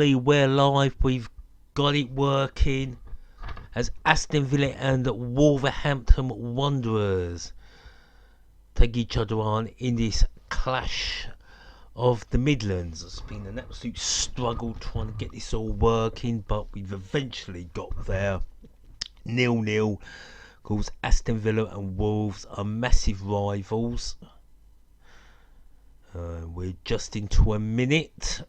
We're live, we've got it working as Aston Villa and Wolverhampton Wanderers take each other on in this clash of the Midlands. It's been an absolute struggle trying to get this all working, but we've eventually got there. 0-0, because Aston Villa and Wolves are massive rivals. We're just into a minute.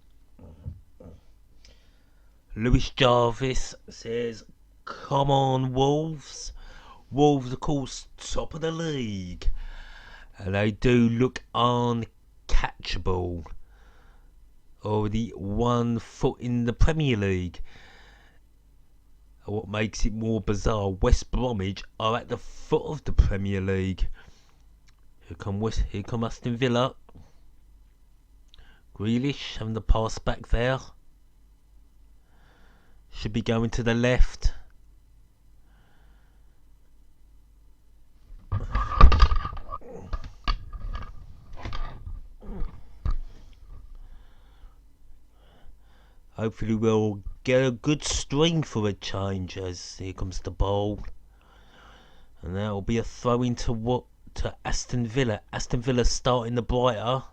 Lewis Jarvis says, "Come on, Wolves." Wolves, of course, top of the league. And they do look uncatchable. Already 1 foot in the Premier League. And what makes it more bizarre, West Bromwich are at the foot of the Premier League. Here come Aston Villa. Grealish having the pass back there. Should be going to the left. Hopefully we'll get a good stream for a change, as here comes the ball. And that will be a throw into Aston Villa. Aston Villa starting the brighter.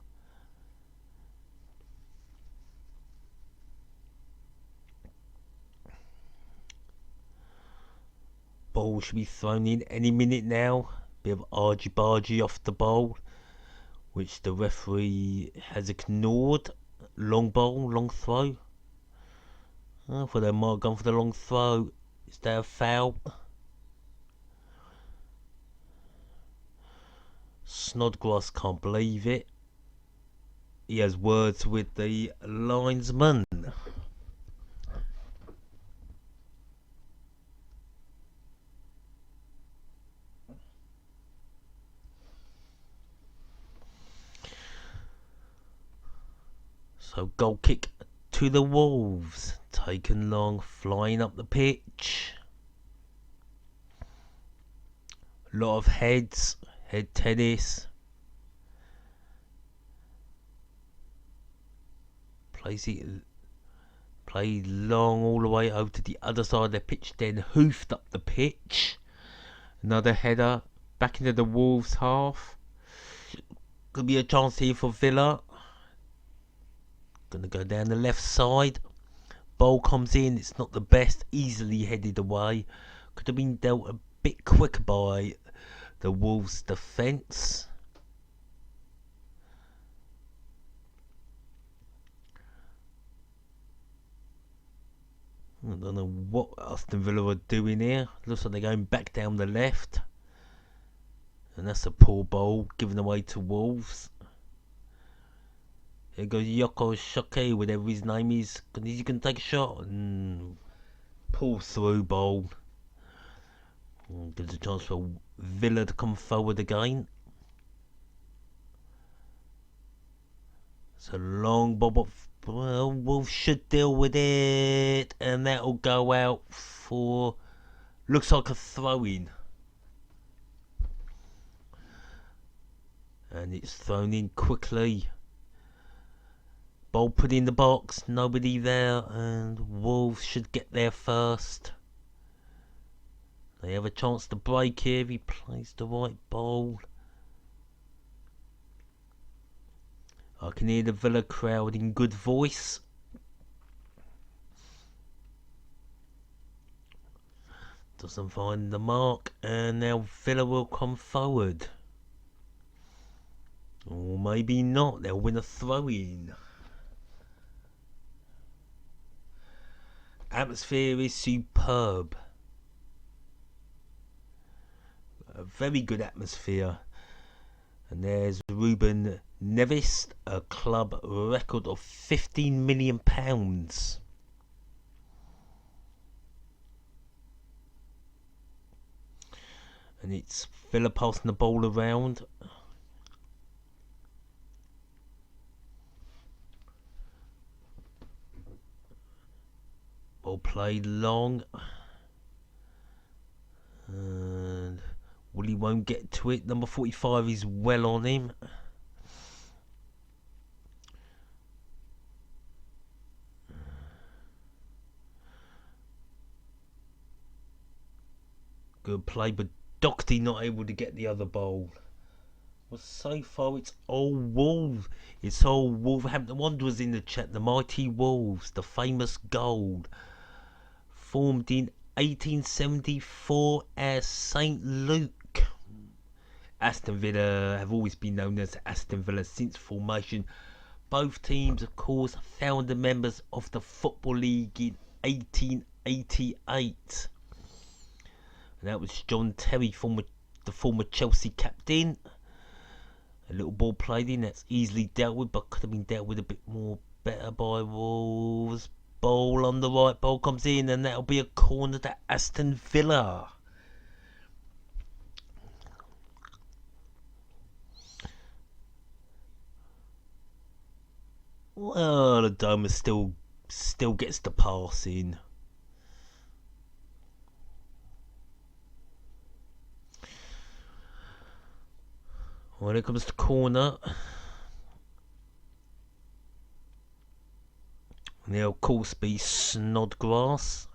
Ball should be thrown in any minute now. Bit of argy-bargy off the ball, which the referee has ignored. Long ball, long throw. I thought they might have gone for the long throw. Is that a foul? Snodgrass can't believe it. He has words with the linesman. So goal kick to the Wolves. Taken long, flying up the pitch. A lot of heads, head tennis. Played long all the way over to the other side of the pitch, then hoofed up the pitch. Another header back into the Wolves half. Could be a chance here for Villa. Gonna go down the left side. Ball comes in, it's not the best, easily headed away. Could have been dealt a bit quicker by the Wolves defence. I don't know what Aston Villa are doing here. Looks like they're going back down the left. And that's a poor ball given away to Wolves. Here goes Yoko Shoke, whatever his name is. He's going to take a shot and pull through ball. Gives a chance for Villa to come forward again. It's a long bob up. Well, Wolves should deal with it. And that'll go out for, looks like a throw-in. And it's thrown in quickly. Ball put in the box, nobody there, and Wolves should get there first. They have a chance to break here if he plays the right ball. I can hear the Villa crowd in good voice. Doesn't find the mark, and now Villa will come forward. Or maybe not, they'll win a throw-in. Atmosphere is superb. A very good atmosphere. And there's Ruben Neves, a club record of £15 million. And it's Villa passing the ball around. Ball played long. And Willie won't get to it. Number 45 is well on him. Good play, but Doherty not able to get the other ball. Well, so far it's all Wolves. It's all Wolverhampton Wanderers in the chat. The mighty Wolves, the famous gold, formed in 1874 as St. Luke. Aston Villa have always been known as Aston Villa since formation. Both teams, of course, founder members of the Football League in 1888. And that was John Terry, the former Chelsea captain. A little ball played in, that's easily dealt with, but could have been dealt with a bit more better by Wolves. Ball on the right, ball comes in, and that'll be a corner to Aston Villa. Well, the Doma still gets the pass in. When it comes to corner, there'll of course be Snodgrass.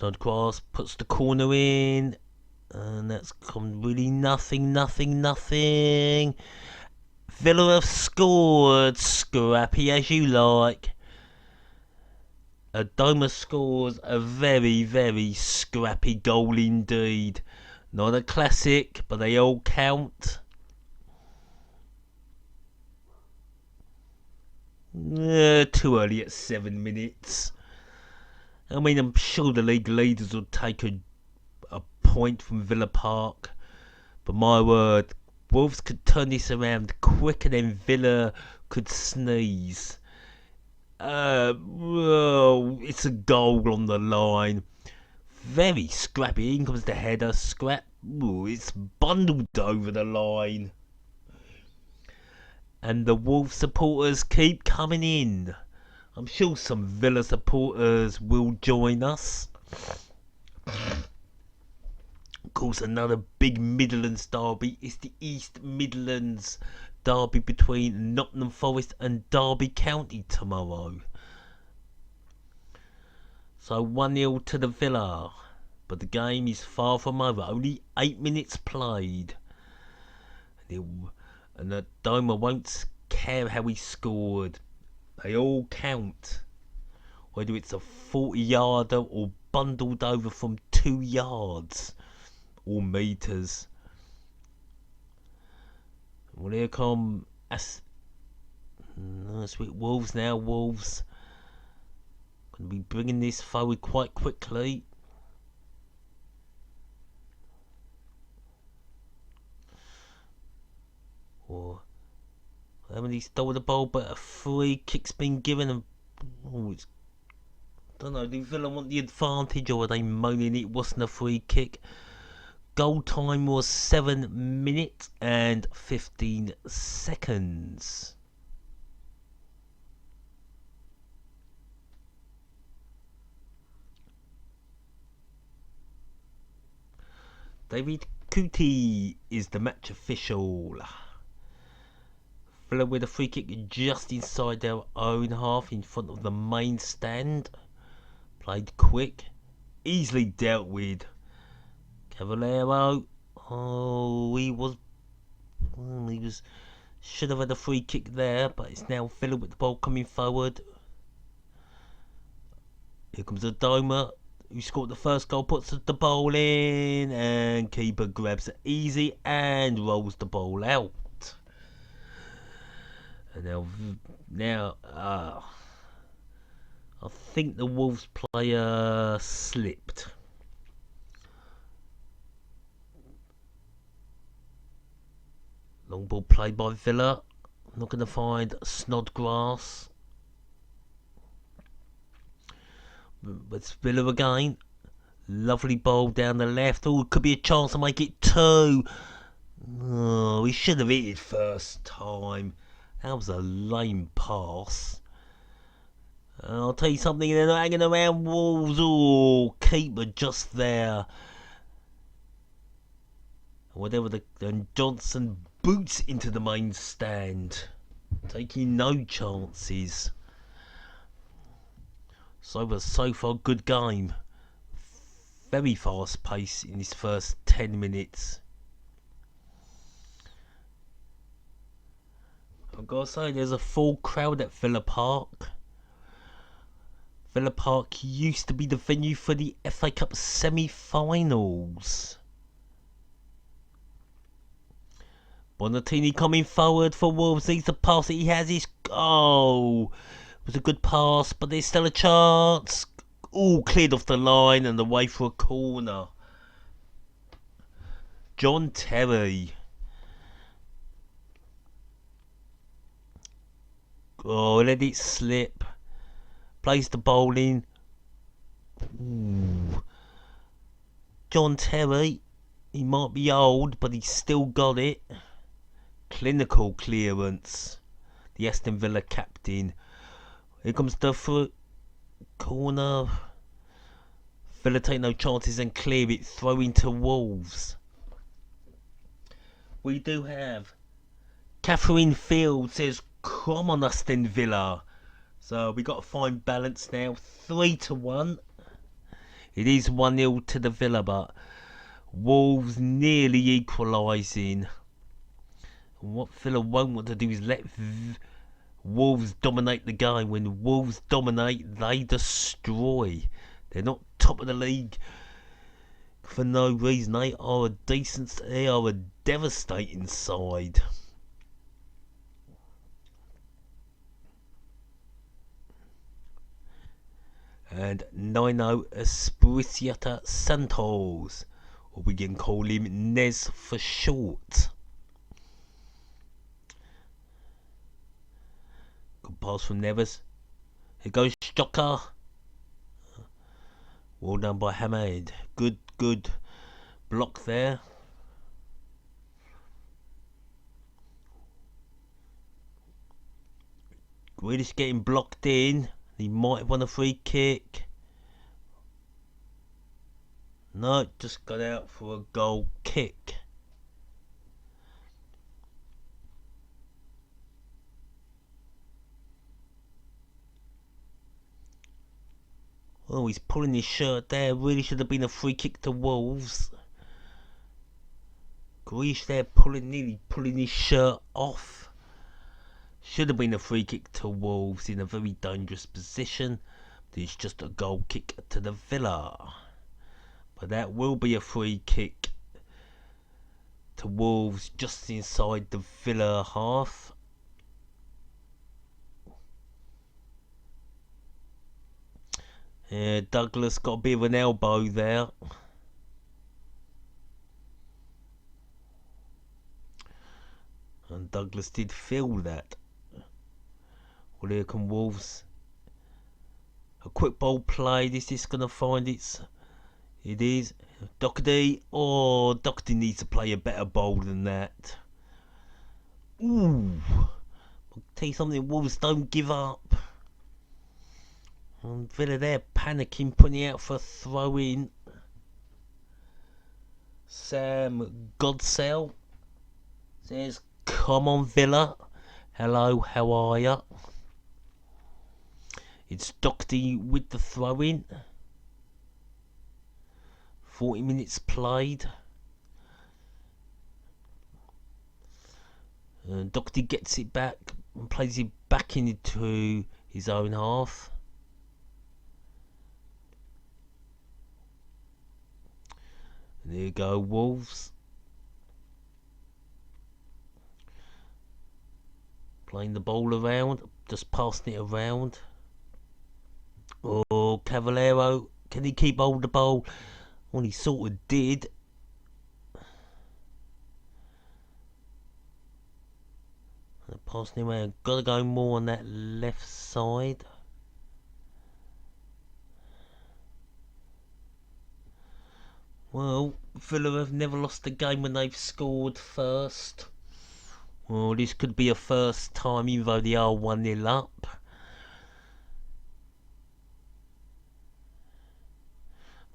Snodgrass puts the corner in, and that's come really nothing. Villa have scored, scrappy as you like. Adoma scores a very, very scrappy goal indeed. Not a classic, but they all count. Too early at 7 minutes. I mean, I'm sure the league leaders will take a point from Villa Park, but my word, Wolves could turn this around quicker than Villa could sneeze. Well, it's a goal on the line. Very scrappy. In comes the header. Scrap. Ooh, it's bundled over the line. And the Wolves supporters keep coming in. I'm sure some Villa supporters will join us. Of course, another big Midlands derby is the East Midlands derby between Nottingham Forest and Derby County tomorrow. So 1-0 to the Villa. But the game is far from over. Only 8 minutes played. And the Doma won't care how he scored. They all count. Whether it's a 40-yarder or bundled over from 2 yards or metres. Well, here come sweet Wolves now. Wolves going to be bringing this forward quite quickly. Or haven't he stole the ball, but a free kick's been given, and I don't know, do Villa want the advantage, or are they moaning it wasn't a free kick? Goal time was 7 minutes and 15 seconds. David Coote is the match official. Villa with a free kick just inside their own half in front of the main stand. Played quick, easily dealt with. Cavallero, he should have had a free kick there, but it's now Villa with the ball coming forward. Here comes Adoma, who scored the first goal, puts the ball in, and keeper grabs it easy and rolls the ball out. And now, I think the Wolves player slipped. Long ball played by Villa. Not going to find Snodgrass. But it's Villa again. Lovely ball down the left. Oh, could be a chance to make it 2. Oh, he should have hit it first time. That was a lame pass. I'll tell you something, they're not hanging around Wolves. Oh, keeper just there. Whatever and Johnson boots into the main stand, taking no chances. So far, good game. very fast pace in his first 10 minutes. I've got to say, there's a full crowd at Villa Park. Villa Park used to be the venue for the FA Cup semi-finals. Bonatini coming forward for Wolves. He's the pass that he has. It was a good pass, but there's still a chance. All cleared off the line and away for a corner. John Terry. Let it slip. Plays the ball in. John Terry. He might be old, but he's still got it. Clinical clearance. The Aston Villa captain. Here comes the foot. Corner. Villa take no chances and clear it. Throw into Wolves. We do have Catherine Field says, come on Aston Villa. So we got to find balance now. 3-1. It is 1-0 to the Villa, but Wolves nearly equalising. What Villa won't want to do is let Wolves dominate the game. When Wolves dominate, they destroy. They're not top of the league for no reason. They are a devastating side. And Nino Espirito Santos, or we can call him Nez for short. Good pass from Neves. Here goes Stocker. Well done by Mohamady. Good block there. Grealish getting blocked in. He might have won a free kick. No, just got out for a goal kick. Oh, he's pulling his shirt there. Really should have been a free kick to Wolves. Grealish there nearly pulling his shirt off. Should have been a free kick to Wolves in a very dangerous position. But it's just a goal kick to the Villa. But that will be a free kick to Wolves just inside the Villa half. Yeah, Douglas got a bit of an elbow there. And Douglas did feel that. Well, here come Wolves. A quick ball played. Is this going to find its... It is. Doherty. Oh, Doherty needs to play a better ball than that. Ooh. I'll tell you something, Wolves don't give up. And Villa there panicking, putting it out for a throw in. Sam Godsell says, come on Villa. Hello, how are ya? It's Doherty with the throw in. 40 minutes played. And Doherty gets it back and plays it back into his own half. And there you go, Wolves. Playing the ball around, just passing it around. Oh, Cavallero, can he keep hold of the ball? Well, he sort of did. Passing him around, got to go more on that left side. Well, Villa have never lost a game when they've scored first. Well, this could be a first time, even though they are 1-0 up.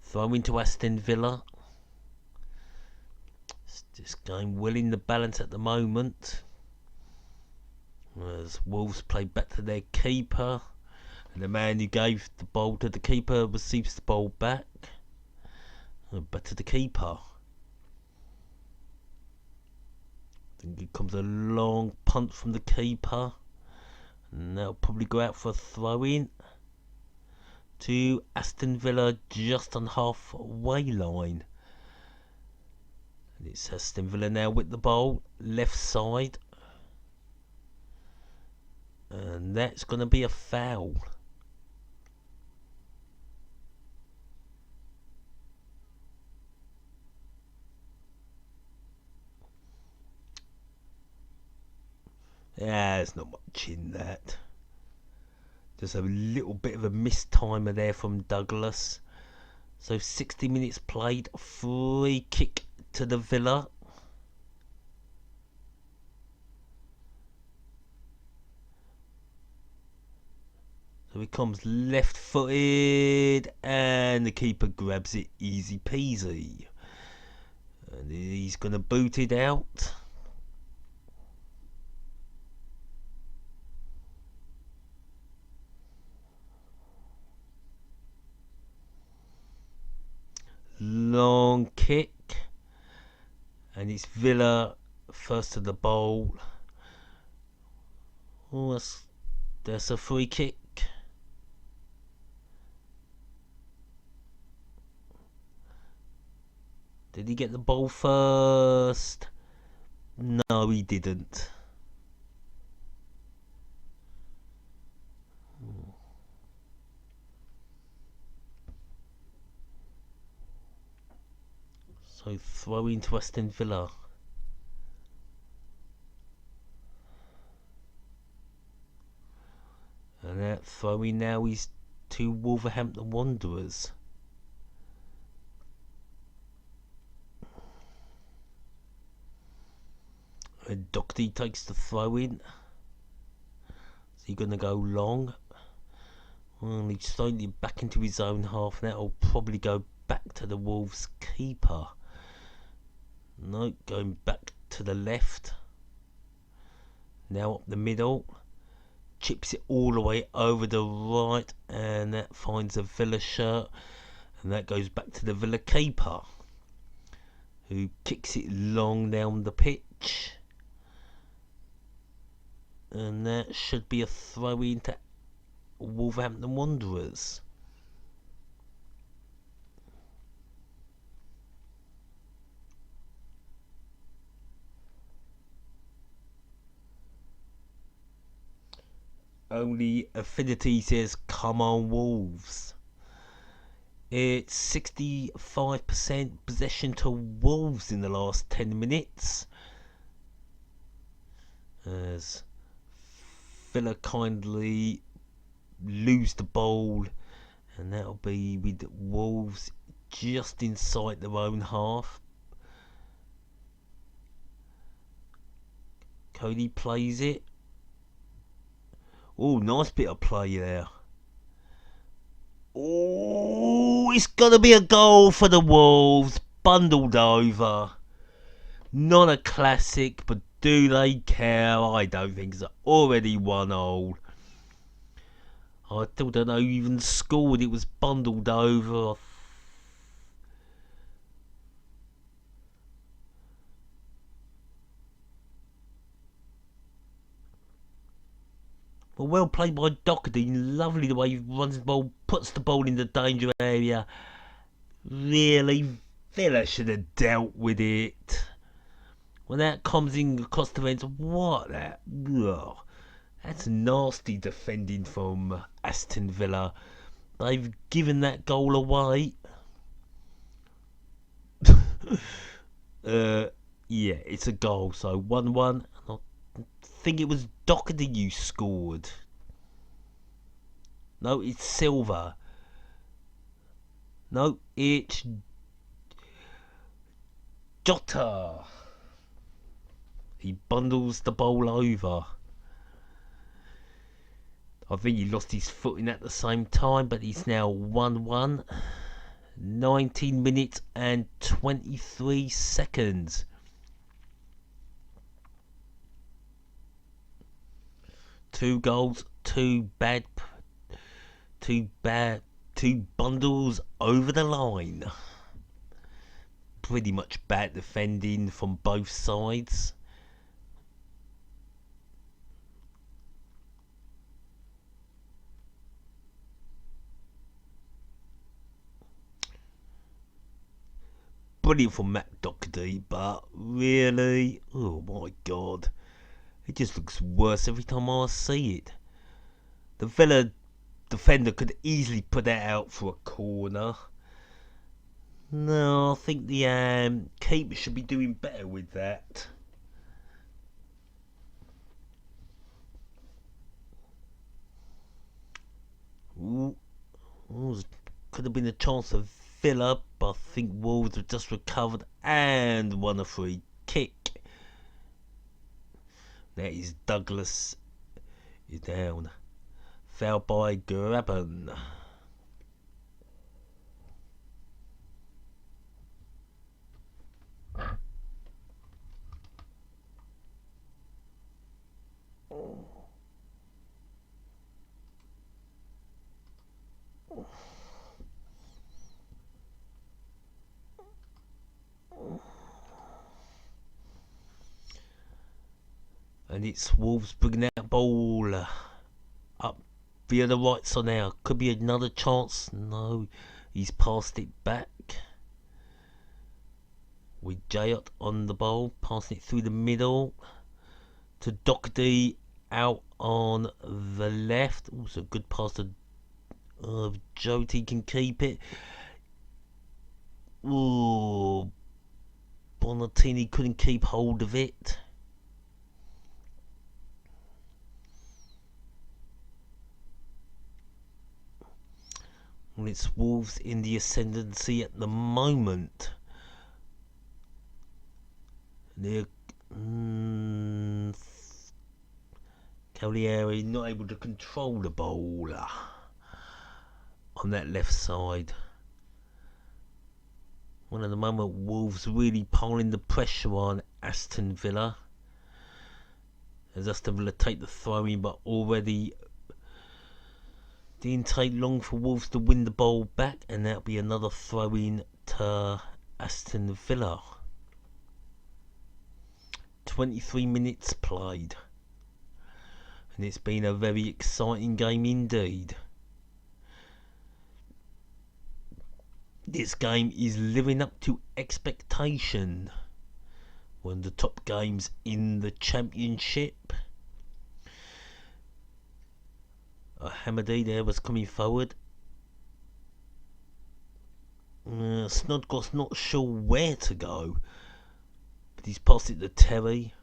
Throw into Aston Villa. This game well in the balance at the moment. As Wolves play back to their keeper. And the man who gave the ball to the keeper receives the ball back. Back to the keeper. Then here comes a long punt from the keeper. And they'll probably go out for a throw-in to Aston Villa just on halfway line. And it's Aston Villa now with the ball, left side. And that's going to be a foul. Yeah, there's not much in that. Just a little bit of a mistimer there from Douglas. So 60 minutes played, free kick to the Villa. So he comes left footed and the keeper grabs it easy peasy. And he's going to boot it out. Long kick. And it's Villa first to the ball. Oh, that's a free kick. Did he get the ball first? No, he didn't. So throw into Aston Villa. And that throw-in now is to Wolverhampton Wanderers. And Doherty takes the throw-in. Is he going to go long? Well, he's slightly back into his own half. That'll probably go back to the Wolves keeper. No, going back to the left. Now up the middle. Chips it all the way over the right. And that finds a Villa shirt. And that goes back to the Villa keeper, who kicks it long down the pitch. And that should be a throw in to Wolverhampton Wanderers. Only Affinity says, come on Wolves. It's 65% possession to Wolves in the last 10 minutes. As Villa kindly lose the ball. And that'll be with Wolves just inside their own half. Cody plays it. Oh, nice bit of play there. Oh, it's going to be a goal for the Wolves. Bundled over. Not a classic, but do they care? I don't think it's already 1-0. I still don't know who even scored. It was bundled over. Well played by Doherty. Lovely the way he runs the ball, puts the ball in the danger area. Really, Villa should have dealt with it. When that comes in across the fence, what that? Ugh. That's nasty defending from Aston Villa. They've given that goal away. Yeah, it's a goal. So 1-1. I think it was Doherty you scored. No, it's Silva. No, it's Jota. He bundles the ball over. I think he lost his footing at the same time, but he's now 1-1. 19 minutes and 23 seconds. Two goals, two bundles over the line. pretty much bad defending from both sides. Brilliant from Matt Doherty, but really, oh my god, it just looks worse every time I see it. The Villa defender could easily put that out for a corner. No, I think the keeper should be doing better with that. Ooh, could have been a chance of Villa, but I think Wolves have just recovered and won a free kick. That is Douglas is down. Foul by Graben. And it's Wolves bringing that ball up via the right side now. Could be another chance. No, he's passed it back. With Jayot on the ball, passing it through the middle to Doherty out on the left. Also, good pass to Joti can keep it. Ooh, Bonatini couldn't keep hold of it. And it's Wolves in the ascendancy at the moment. They're Cavalieri not able to control the ball on that left side. Well, at the moment, Wolves really piling the pressure on Aston Villa. As Aston Villa take the throw-in, but already didn't take long for Wolves to win the ball back, and that'll be another throw-in to Aston Villa. 23 minutes played, and it's been a very exciting game indeed. This game is living up to expectation. One of the top games in the Championship. Mohamady there was coming forward. Snodgrass not sure where to go, but he's passed it to Terry.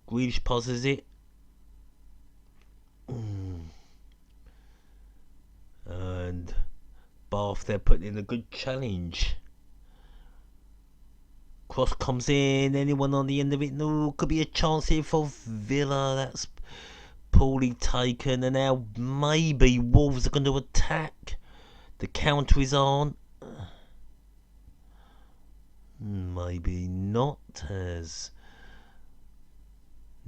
Grealish passes it. And Bath, they're putting in a good challenge. Cross comes in. Anyone on the end of it? No, could be a chance here for Villa. That's poorly taken. And now maybe Wolves are going to attack. The counter is on. Maybe not. As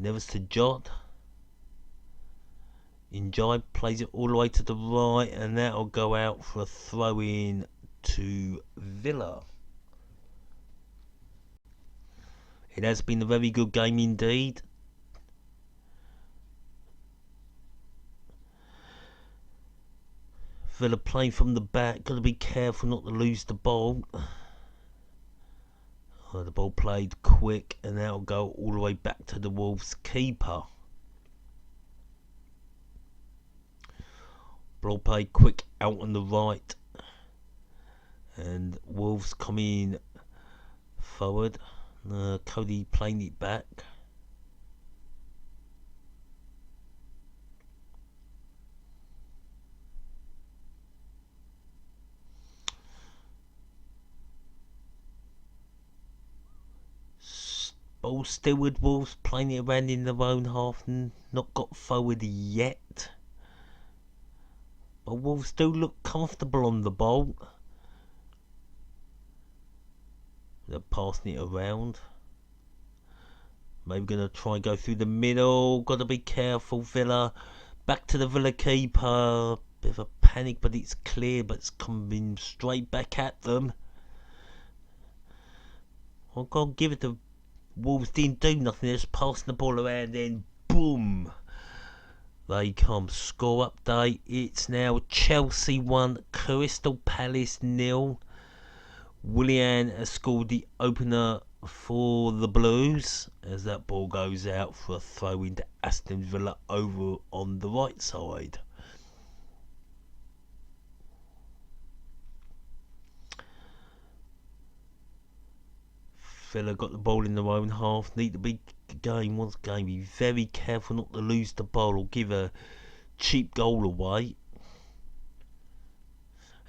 Neves to Jot. Njai plays it all the way to the right, and that'll go out for a throw-in to Villa. It has been a very good game indeed. Villa playing from the back, got to be careful not to lose the ball. The ball played quick, and that'll go all the way back to the Wolves keeper. Ball played quick out on the right, and Wolves coming forward. Cody playing it back. Ball still with Wolves playing it around in their own half and not got forward yet. But Wolves do look comfortable on the ball. They're passing it around. Maybe going to try and go through the middle. Got to be careful, Villa. Back to the Villa keeper. Bit of a panic, but it's clear, but it's coming straight back at them. I can't give it. The Wolves didn't do nothing, they're just passing the ball around, then boom! They come. Score update. It's now Chelsea 1, Crystal Palace 0. Willian has scored the opener for the Blues as that ball goes out for a throw into Aston Villa over on the right side. Villa got the ball in their own half. Need to be game once again. Be very careful not to lose the ball or give a cheap goal away.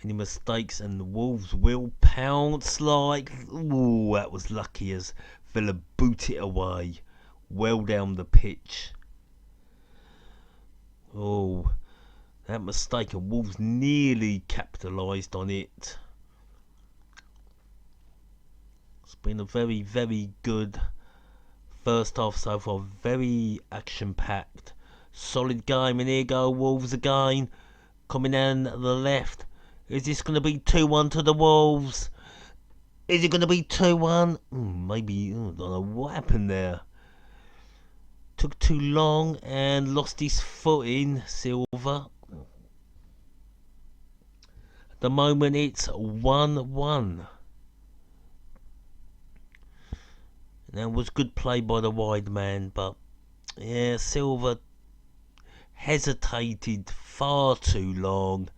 Any mistakes and the Wolves will pounce like... Ooh, that was lucky as Villa boot it away. Well down the pitch. Oh, that mistake, and Wolves nearly capitalised on it. It's been a very, very good first half so far. Very action-packed. Solid game, and here go Wolves again. Coming down the left. Is this going to be 2-1 to the Wolves? Is it going to be 2-1? Maybe, I don't know what happened there. Took too long and lost his footing, Silva. At the moment it's 1-1. That was good play by the wide man, but yeah, Silva hesitated far too long.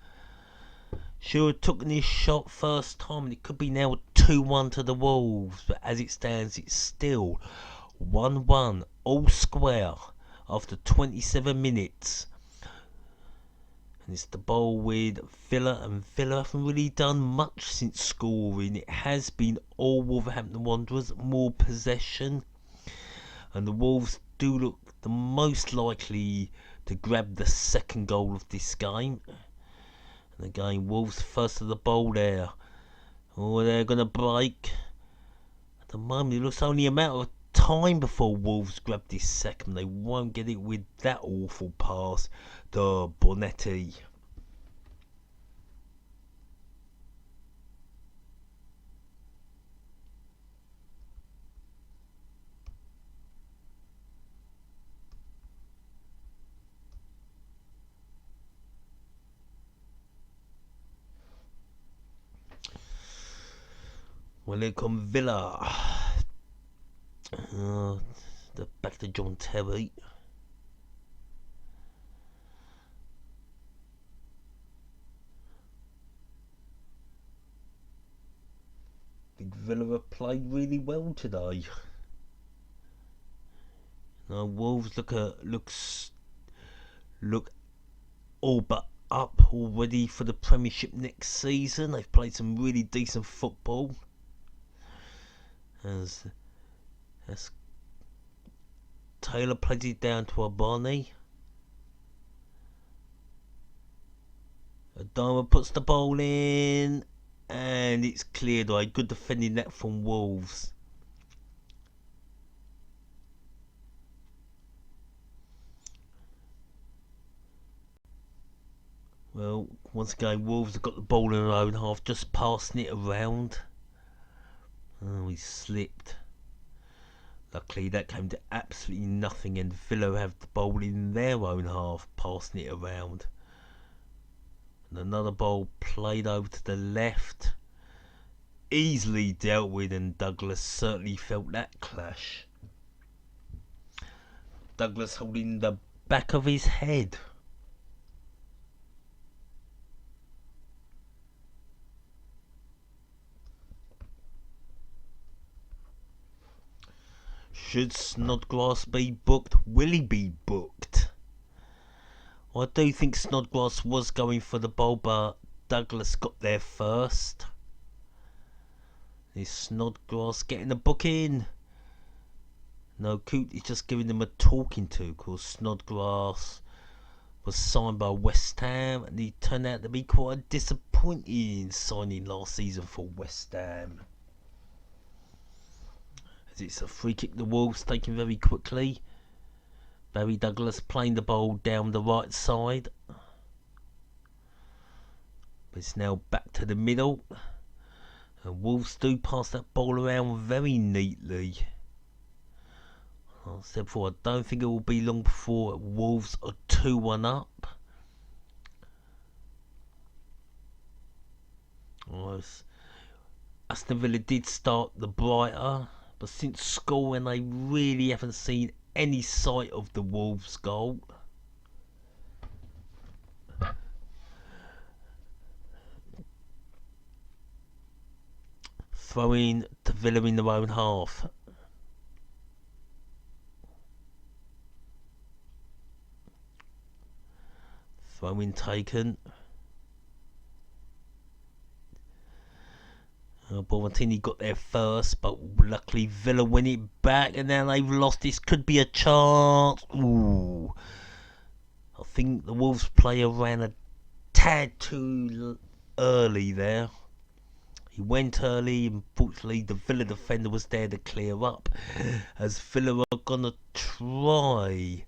Should have taken his shot first time, and it could be now 2-1 to the Wolves, but as it stands it's still 1-1, all square after 27 minutes. And it's the ball with Villa, and Villa haven't really done much since scoring. It has been all Wolverhampton Wanderers, more possession, and the Wolves do look the most likely to grab the second goal of this game. And again, Wolves first to the ball there. Oh, they're going to break. At the moment, it looks only a matter of time before Wolves grab this second. They won't get it with that awful pass to Bonetti. Well, here come Villa. The back to John Terry. Big Villa have played really well today. Now Wolves look all but up already for the Premiership next season. They've played some really decent football. As Taylor plays it down to Abani. Adama puts the ball in, and it's cleared away. Good defending that from Wolves. Well, once again, Wolves have got the ball in their own half, just passing it around. Oh, he slipped. Luckily, that came to absolutely nothing, and Villa have the ball in their own half, passing it around. And another ball played over to the left. Easily dealt with, and Douglas certainly felt that clash. Douglas holding the back of his head. Should Snodgrass be booked? Will he be booked? I do think Snodgrass was going for the ball, but Douglas got there first. Is Snodgrass getting the booking? No, Coote is just giving them a talking to, because Snodgrass was signed by West Ham, and he turned out to be quite a disappointing signing last season for West Ham. As it's a free kick, the Wolves taken very quickly. Barry Douglas playing the ball down the right side. It's now back to the middle. And Wolves do pass that ball around very neatly. Like I said before, I don't think it will be long before Wolves are 2-1 up. Aston Villa did start the brighter, but since scoring they really haven't seen any sight of the Wolves goal. Throwing to Villa in their own half. Throwing taken. Bormatini got there first, but luckily Villa win it back, and now they've lost. This could be a chance. Ooh. I think the Wolves player ran a tad too early there. He went early, unfortunately the Villa defender was there to clear up, as Villa are going to try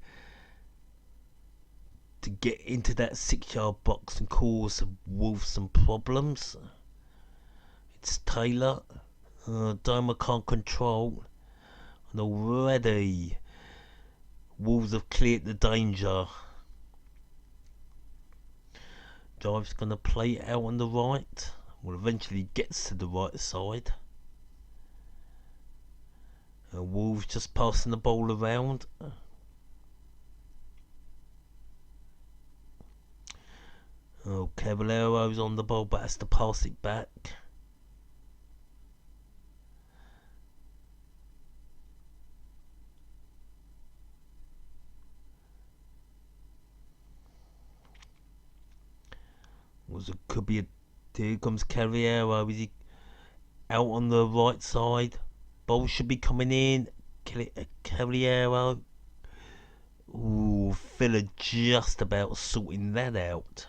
to get into that 6-yard box and cause Wolves some problems. It's Taylor. Doma can't control. And already Wolves have cleared the danger. Jive's going to play it out on the right. Well, eventually gets to the right side. And Wolves just passing the ball around. Oh, Caballero's on the ball but has to pass it back. Could be a. Here comes Caballero. Is he out on the right side? Ball should be coming in. Caballero. Ooh, Villa just about sorting that out.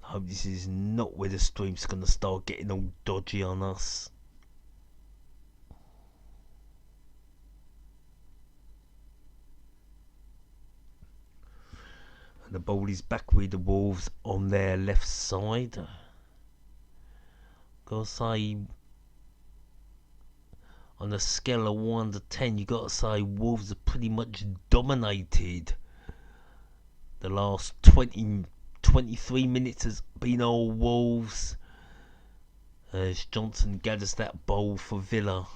I hope this is not where the stream's going to start getting all dodgy on us. The ball is back with the Wolves on their left side. Gotta say, on a scale of 1 to 10, you gotta say Wolves have pretty much dominated. The last 23 minutes has been all Wolves, as Johnson gathers that ball for Villa.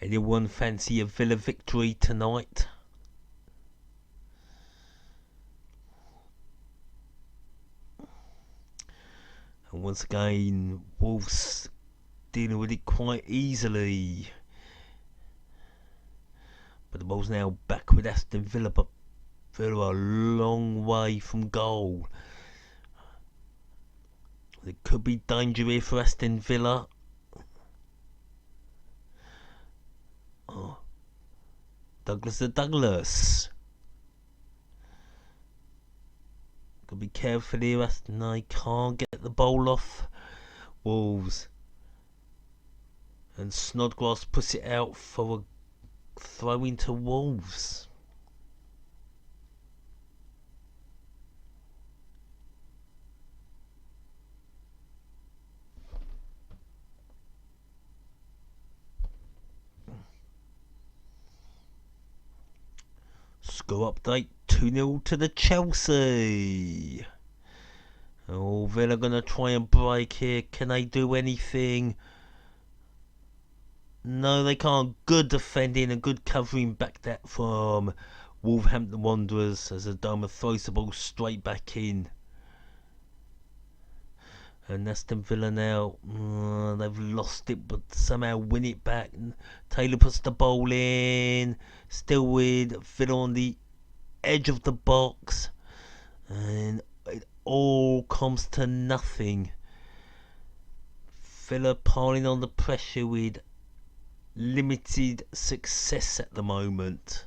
Anyone fancy a Villa victory tonight? And once again, Wolves dealing with it quite easily. But the ball's now back with Aston Villa, but Villa are a long way from goal. There could be danger here for Aston Villa. Oh. Douglas to Douglas. Gotta be careful here, Aston. No, he can't get the ball off. Wolves. And Snodgrass puts it out for a throw into Wolves. Score update 2-0 to the Chelsea. Oh, Villa gonna try and break here. Can they do anything? No, they can't. Good defending and good covering back that from Wolverhampton Wanderers as Adama throws the ball straight back in. And Aston Villa now, they've lost it but somehow win it back. Taylor puts the ball in, still with Villa on the edge of the box, and it all comes to nothing. Villa piling on the pressure with limited success at the moment.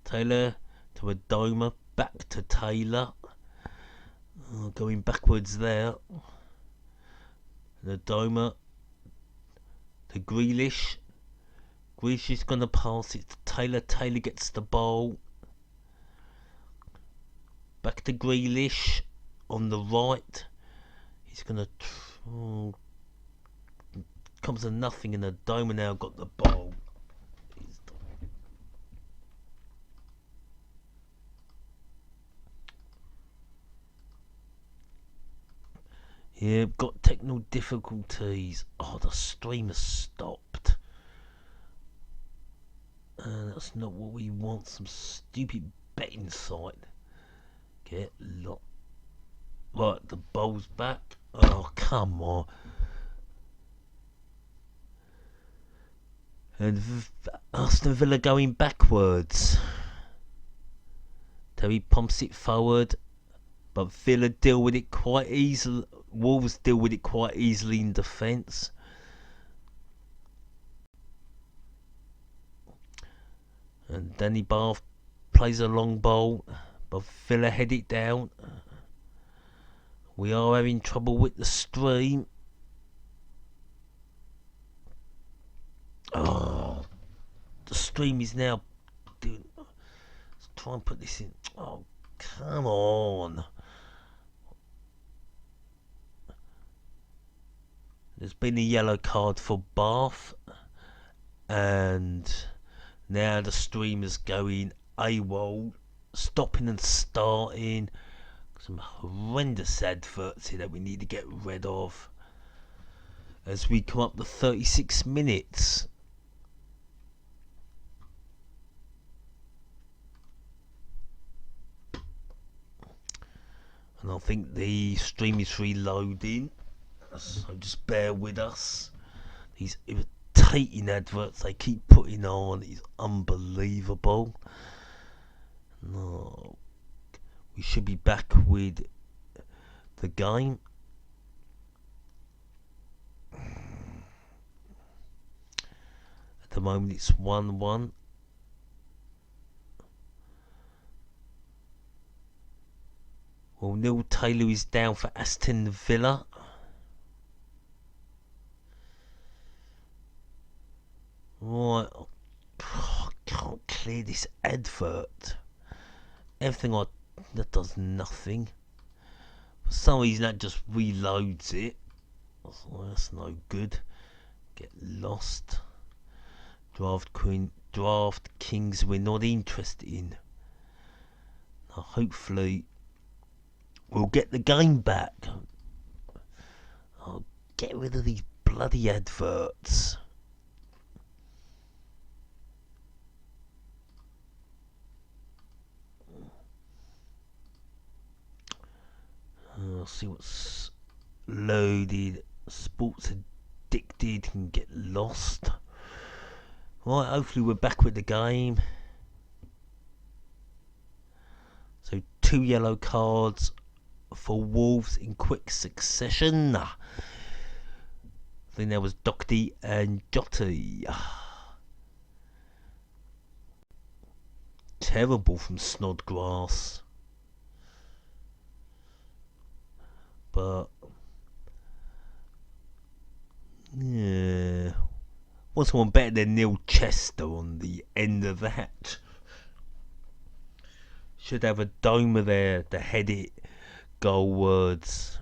Taylor to Adoma, back to Taylor. Going backwards there. The Doma to Grealish. Grealish is going to pass it to Taylor. Taylor gets the ball. Back to Grealish on the right. He's going to... comes to nothing, and the Doma now got the ball. Yeah, got technical difficulties. Oh, the stream has stopped. That's not what we want. Some stupid betting site. Get locked. Right, the ball's back. Oh, come on. And Aston Villa going backwards. Terry pumps it forward, but Villa deal with it quite easily. Wolves deal with it quite easily in defence. And Danny Bath plays a long ball, but Villa head it down. We are having trouble with the stream. Oh, the stream is now doing. Let's try and put this in. Oh, come on. There's been a yellow card for Bath, and now the stream is going AWOL, stopping and starting. Some horrendous adverts here that we need to get rid of as we come up to 36 minutes. And I think the stream is reloading, so just bear with us. These irritating adverts they keep putting on is unbelievable. No, we should be back with the game. At the moment it's 1-1. Well, Neil Taylor is down for Aston Villa. Right, I can't clear this advert. Everything that does nothing. For some reason that just reloads it. So that's no good. Get lost. Draft Kings we're not interested in. Now hopefully we'll get the game back. Oh, get rid of these bloody adverts. I'll see what's loaded. Sports Addicted can get lost. Right, hopefully we're back with the game. So 2 yellow cards for Wolves in quick succession. I think that was Doherty and Jotty. Terrible from Snodgrass. But yeah, what's one better than Neil Chester on the end of that? Should have a Doma there to head it goalwards.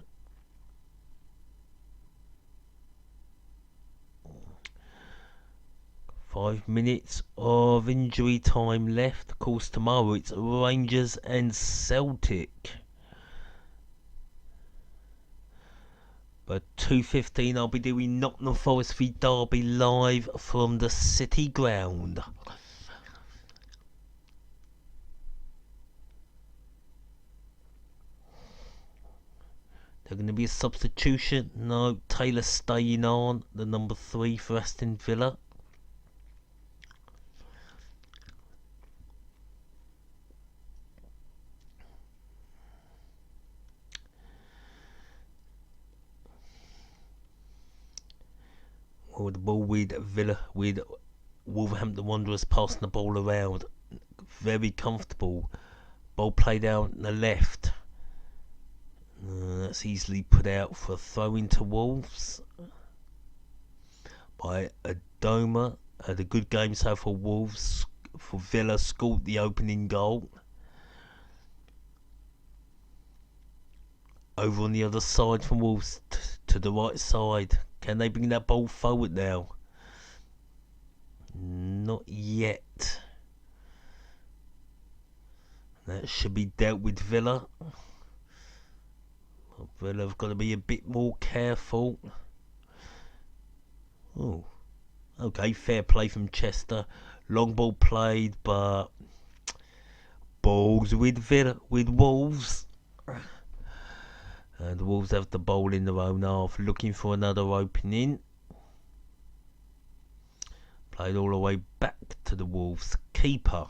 Five minutes of injury time left. Of course, tomorrow it's Rangers and Celtic. But 2:15 I'll be doing Nottingham Forest v Derby live from the City Ground. There's going to be a substitution. No, Taylor staying on, the number 3 for Aston Villa. Well, the ball with Villa, with Wolverhampton Wanderers passing the ball around. Very comfortable. Ball played out on the left. That That's easily put out for a throw into Wolves by Adoma. Had a good game so for Wolves. For Villa, scored the opening goal. Over on the other side from Wolves to the right side. Can they bring that ball forward now? Not yet. That should be dealt with Villa. Villa have got to be a bit more careful. Oh, okay, fair play from Chester. Long ball played, but balls with Villa, with Wolves. And the Wolves have the ball in their own half, looking for another opening. Played all the way back to the Wolves keeper.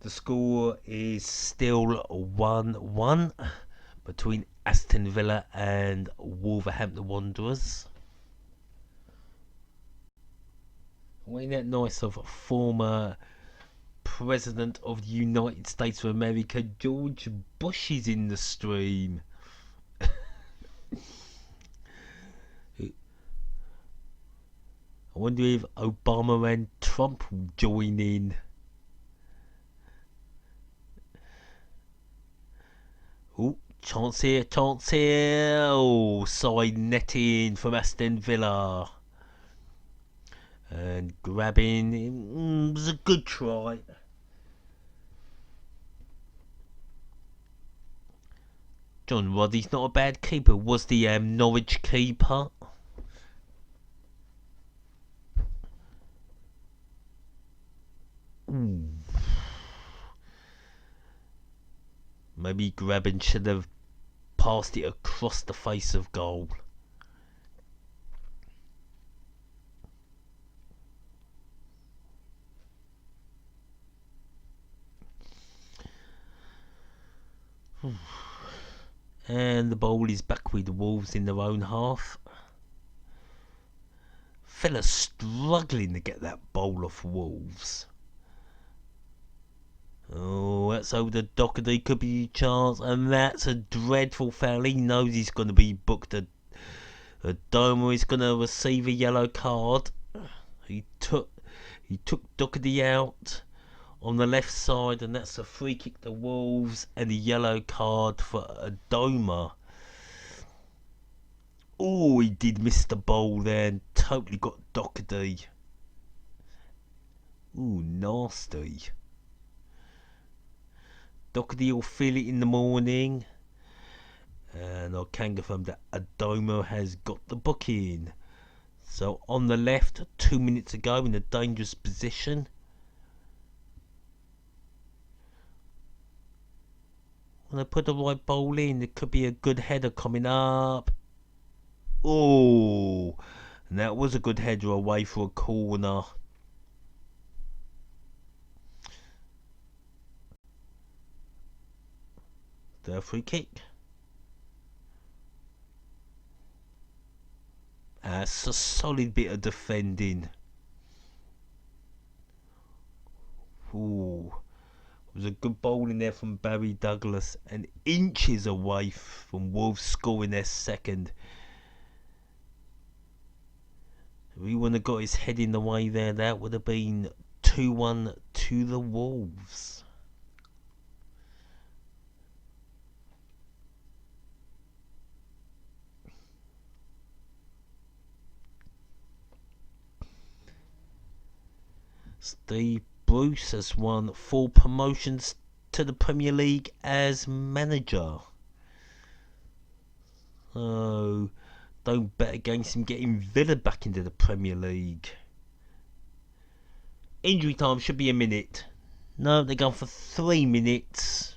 The score is still 1-1 between Aston Villa and Wolverhampton Wanderers. Ain't that nice of former President of the United States of America, George Bush, is in the stream. I wonder if Obama and Trump will join in. Oh, chance here. Oh, side netting from Aston Villa. And grabbing, was a good try. John Roddy's not a bad keeper. Was the Norwich keeper. Ooh. Maybe Graben should have passed it across the face of goal. And the ball is back with the Wolves in their own half. Fella's struggling to get that ball off Wolves. Oh, that's over the Doherty, could be a chance, and that's a dreadful foul. He knows he's going to be booked. A Domer is going to receive a yellow card. He took Doherty out on the left side, and that's a free kick to Wolves and a yellow card for Adoma. Oh, he did miss the ball there and totally got Doherty. Ooh, nasty. Doherty will feel it in the morning. And I can confirm that Adoma has got the booking. So on the left, 2 minutes ago, in a dangerous position. When I put the right ball in, there could be a good header coming up. Oh, and that was a good header away for a corner. The free kick. That's a solid bit of defending. Ooh. It was a good ball in there from Barry Douglas, and inches away from Wolves scoring their second. If he wouldn't have got his head in the way there, that would have been 2-1 to the Wolves. Steve Bruce has won 4 promotions to the Premier League as manager. So, don't bet against him getting Villa back into the Premier League. Injury time should be a minute. No, they're going for 3 minutes.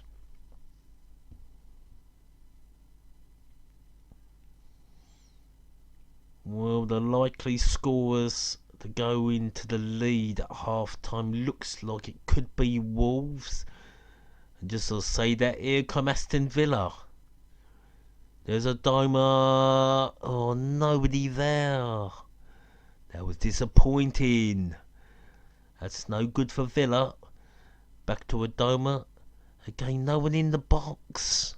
Well, the likely scorers to go into the lead at half time looks like it could be Wolves. And just to say that, here come Aston Villa. There's a Doma. Oh, nobody there. That was disappointing. That's no good for Villa. Back to Adoma. Again, no one in the box.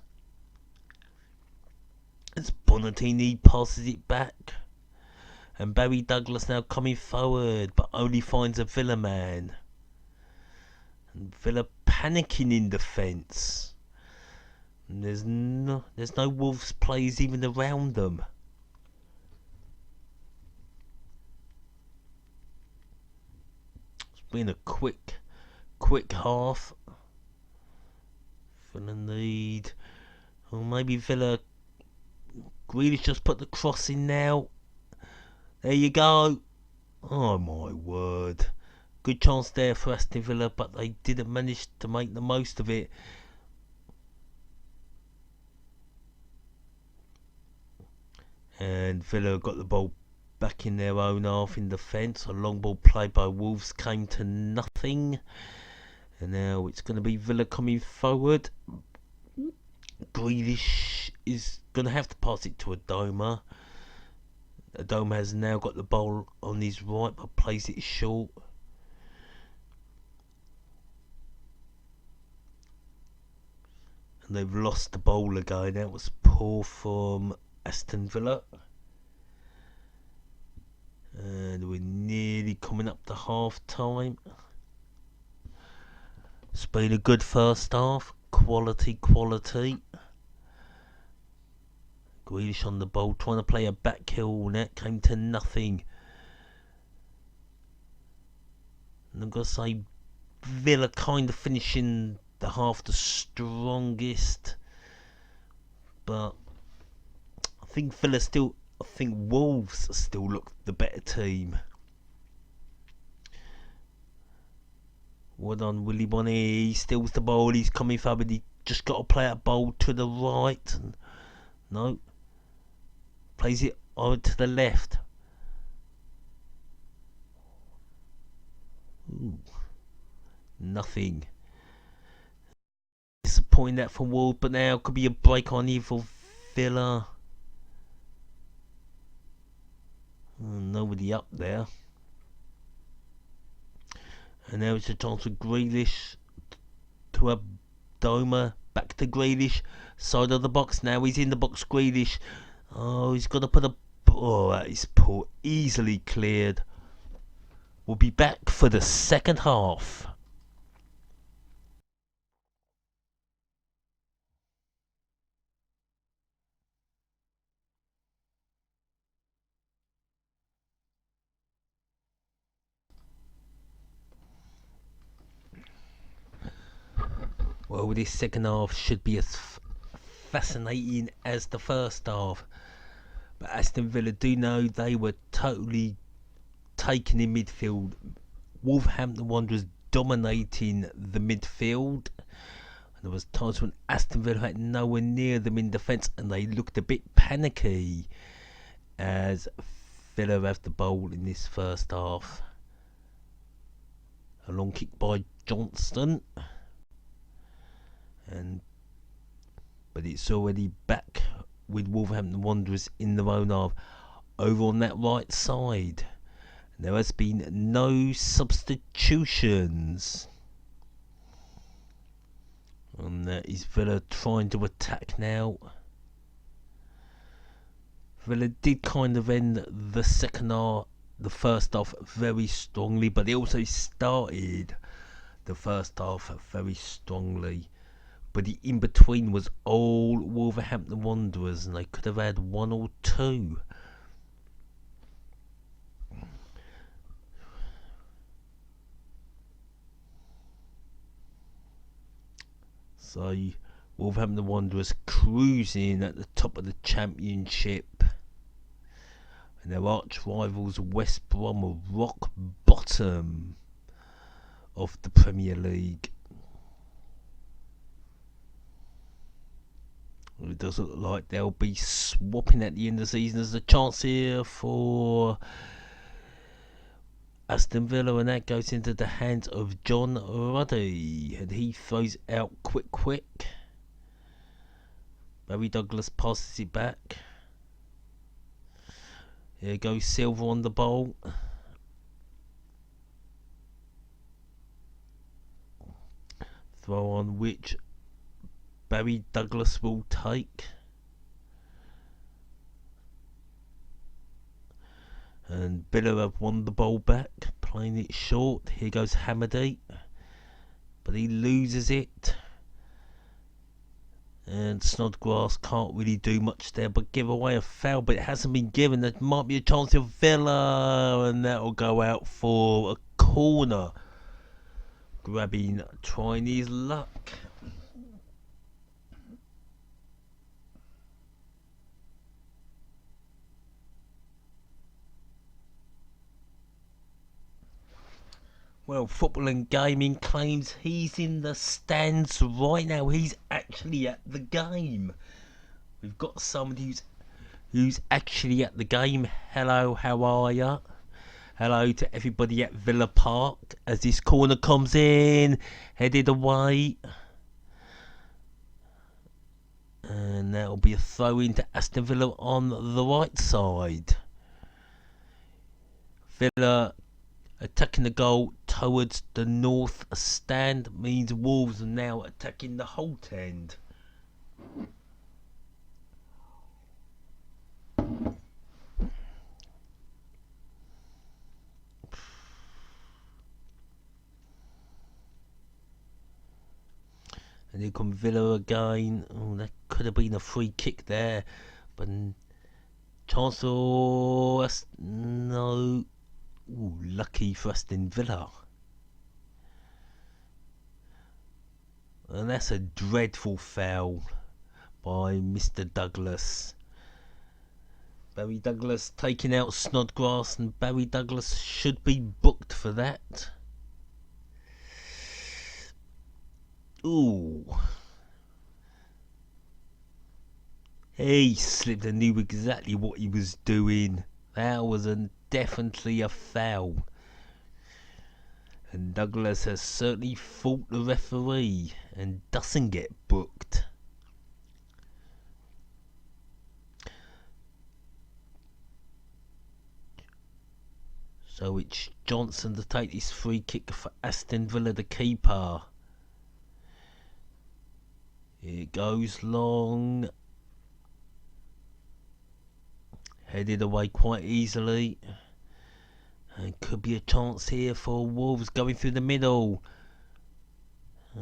As Bonatini passes it back. And Barry Douglas now coming forward, but only finds a Villa man. And Villa panicking in defence. And there's no Wolves players even around them. It's been a quick half. Villa need. Or maybe Villa. Grealish just put the cross in now. There you go. Oh my word. Good chance there for Aston Villa, but they didn't manage to make the most of it. And Villa got the ball back in their own half in defence. A long ball played by Wolves came to nothing. And now it's going to be Villa coming forward. Grealish is going to have to pass it to Adoma. Adoma has now got the ball on his right, but plays it short. And they've lost the ball again. That was poor from Aston Villa. And we're nearly coming up to half time. It's been a good first half. Quality. Grealish on the ball, trying to play a back heel, and that came to nothing. And I've got to say, Villa kind of finishing the half the strongest. But I think Wolves still look the better team. Well done, Willy Bonnie. He steals the ball. He's coming forward. He just got to play a ball to the right. And no. Plays it over to the left. Ooh. Nothing. Disappointing that from Wolves, but now could be a break on here for Villa. Nobody up there. And now it's a chance for Grealish to Adoma. Back to Grealish. Side of the box. Now he's in the box. Grealish. Oh, he's got to put a... Oh, that is poor. Easily cleared. We'll be back for the second half. Well, this second half should be as fascinating as the first half. But Aston Villa do know they were totally taken in midfield. Wolverhampton Wanderers dominating the midfield. And there was times when Aston Villa had nowhere near them in defence, and they looked a bit panicky as Villa have the ball in this first half. A long kick by Johnston. But it's already back with Wolverhampton Wanderers in their own half over on that right side. And there has been no substitutions. And that is Villa trying to attack now. Villa did kind of end the first half very strongly, but they also started the first half very strongly. But the in-between was all Wolverhampton Wanderers, and they could have had one or two. So Wolverhampton Wanderers cruising at the top of the Championship. And their arch rivals West Brom are rock bottom of the Premier League. It does look like they'll be swapping at the end of the season. There's a chance here for Aston Villa, and that goes into the hands of John Ruddy, and he throws out quick. Barry Douglas passes it back. Here goes Silva on the ball. throw on which Barry Douglas will take. And Villa have won the ball back, playing it short. Here goes Mohamady, but he loses it. And Snodgrass can't really do much there but give away a foul, but it hasn't been given. There might be a chance of Villa, and that'll go out for a corner. Grabbing, trying his luck. Well, Football and Gaming claims he's in the stands right now. He's actually at the game. We've got somebody who's actually at the game. Hello, how are ya? Hello to everybody at Villa Park as this corner comes in, headed away. And that'll be a throw into Aston Villa on the right side. Villa attacking the goal towards the north stand means Wolves are now attacking the Holt end. And here come Villa again. Oh, that could have been a free kick there, but chance for no. Ooh, lucky for Aston Villa. And that's a dreadful foul by Mr. Douglas. Barry Douglas taking out Snodgrass, and Barry Douglas should be booked for that. Ooh. He slipped and knew exactly what he was doing. That was definitely a foul. And Douglas has certainly fought the referee and doesn't get booked. So it's Johnson to take this free kick for Aston Villa, the keeper. It goes long. Headed away quite easily. And could be a chance here for Wolves going through the middle.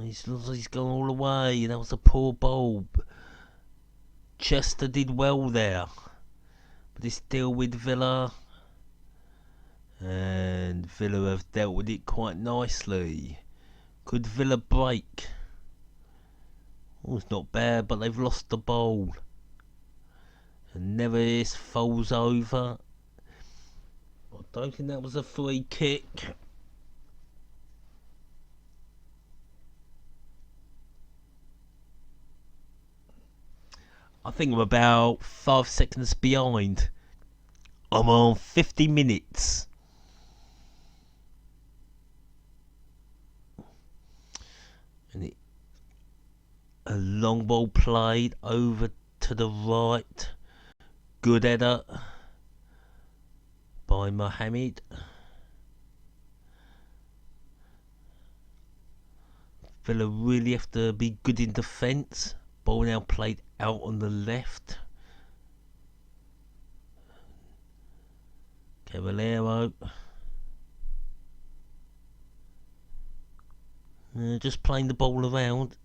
He's gone all the way. That was a poor ball. Chester did well there. But it's still with Villa. And Villa have dealt with it quite nicely. Could Villa break? Oh, it's not bad, but they've lost the ball. And Neves falls over. I don't think that was a free kick. I think I'm about 5 seconds behind. I'm on 50 minutes. And a long ball played over to the right. Good header by Mohamady. Villa really have to be good in defence. Ball now played out on the left. Cavallero. Just playing the ball around.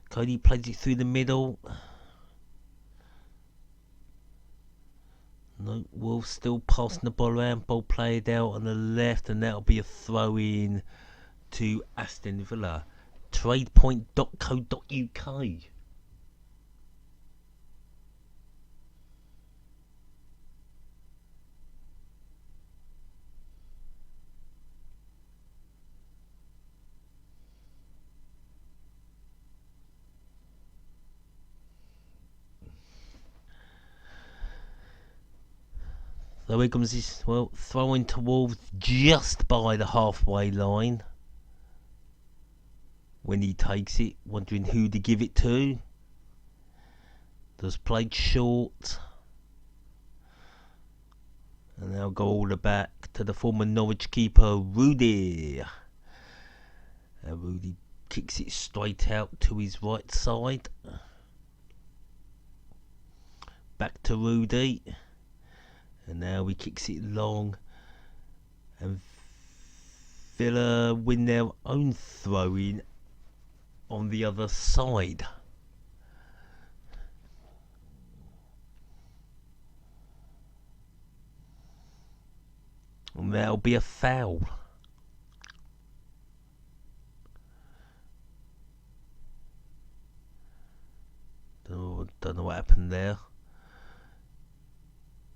Cody plays it through the middle. No, Wolves still passing the ball around. Ball played out on the left, and that'll be a throw in to Aston Villa. Tradepoint.co.uk. So here comes this, throwing to Wolves just by the halfway line. When he takes it, wondering who to give it to. Does played short. And they'll go all the back to the former Norwich keeper, Rudy. Rudy kicks it straight out to his right side. Back to Rudy. And now he kicks it long. And Villa win their own throw-in on the other side. And that'll be a foul. Don't know what happened there.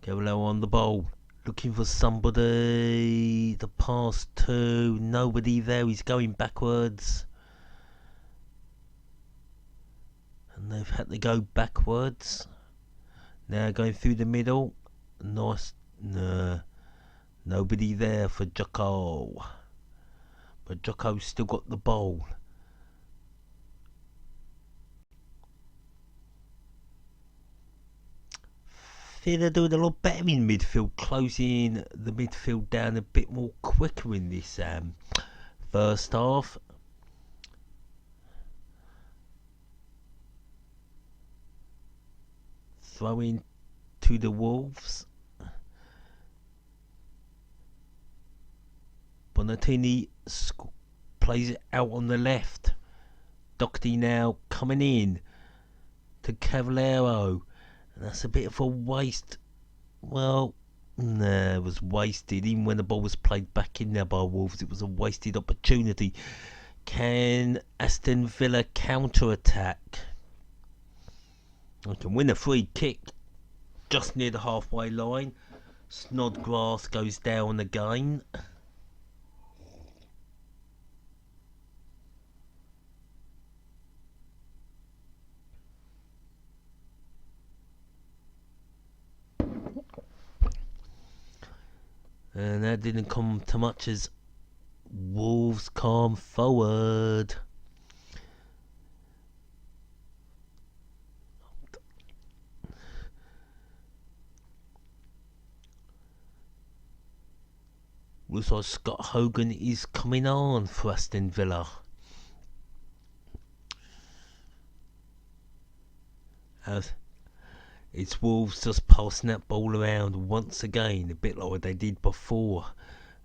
Gabriel on the ball, looking for somebody to pass to. Nobody there. He's going backwards, and they've had to go backwards. Now going through the middle. Nice. No, nobody there for Jocko, but Jocko's still got the ball. They're doing a lot better in midfield, closing the midfield down a bit more quicker in this first half. Throwing to the Wolves. Bonatini plays it out on the left. Doherty now coming in to Cavallero. And that's a bit of a waste. Well, no, it was wasted. Even when the ball was played back in there by Wolves, it was a wasted opportunity. Can Aston Villa counter-attack? I can win a free kick just near the halfway line. Snodgrass goes down again. And that didn't come to much as Wolves come forward. Looks like Scott Hogan is coming on for Aston Villa. As it's Wolves just passing that ball around once again, a bit like what they did before.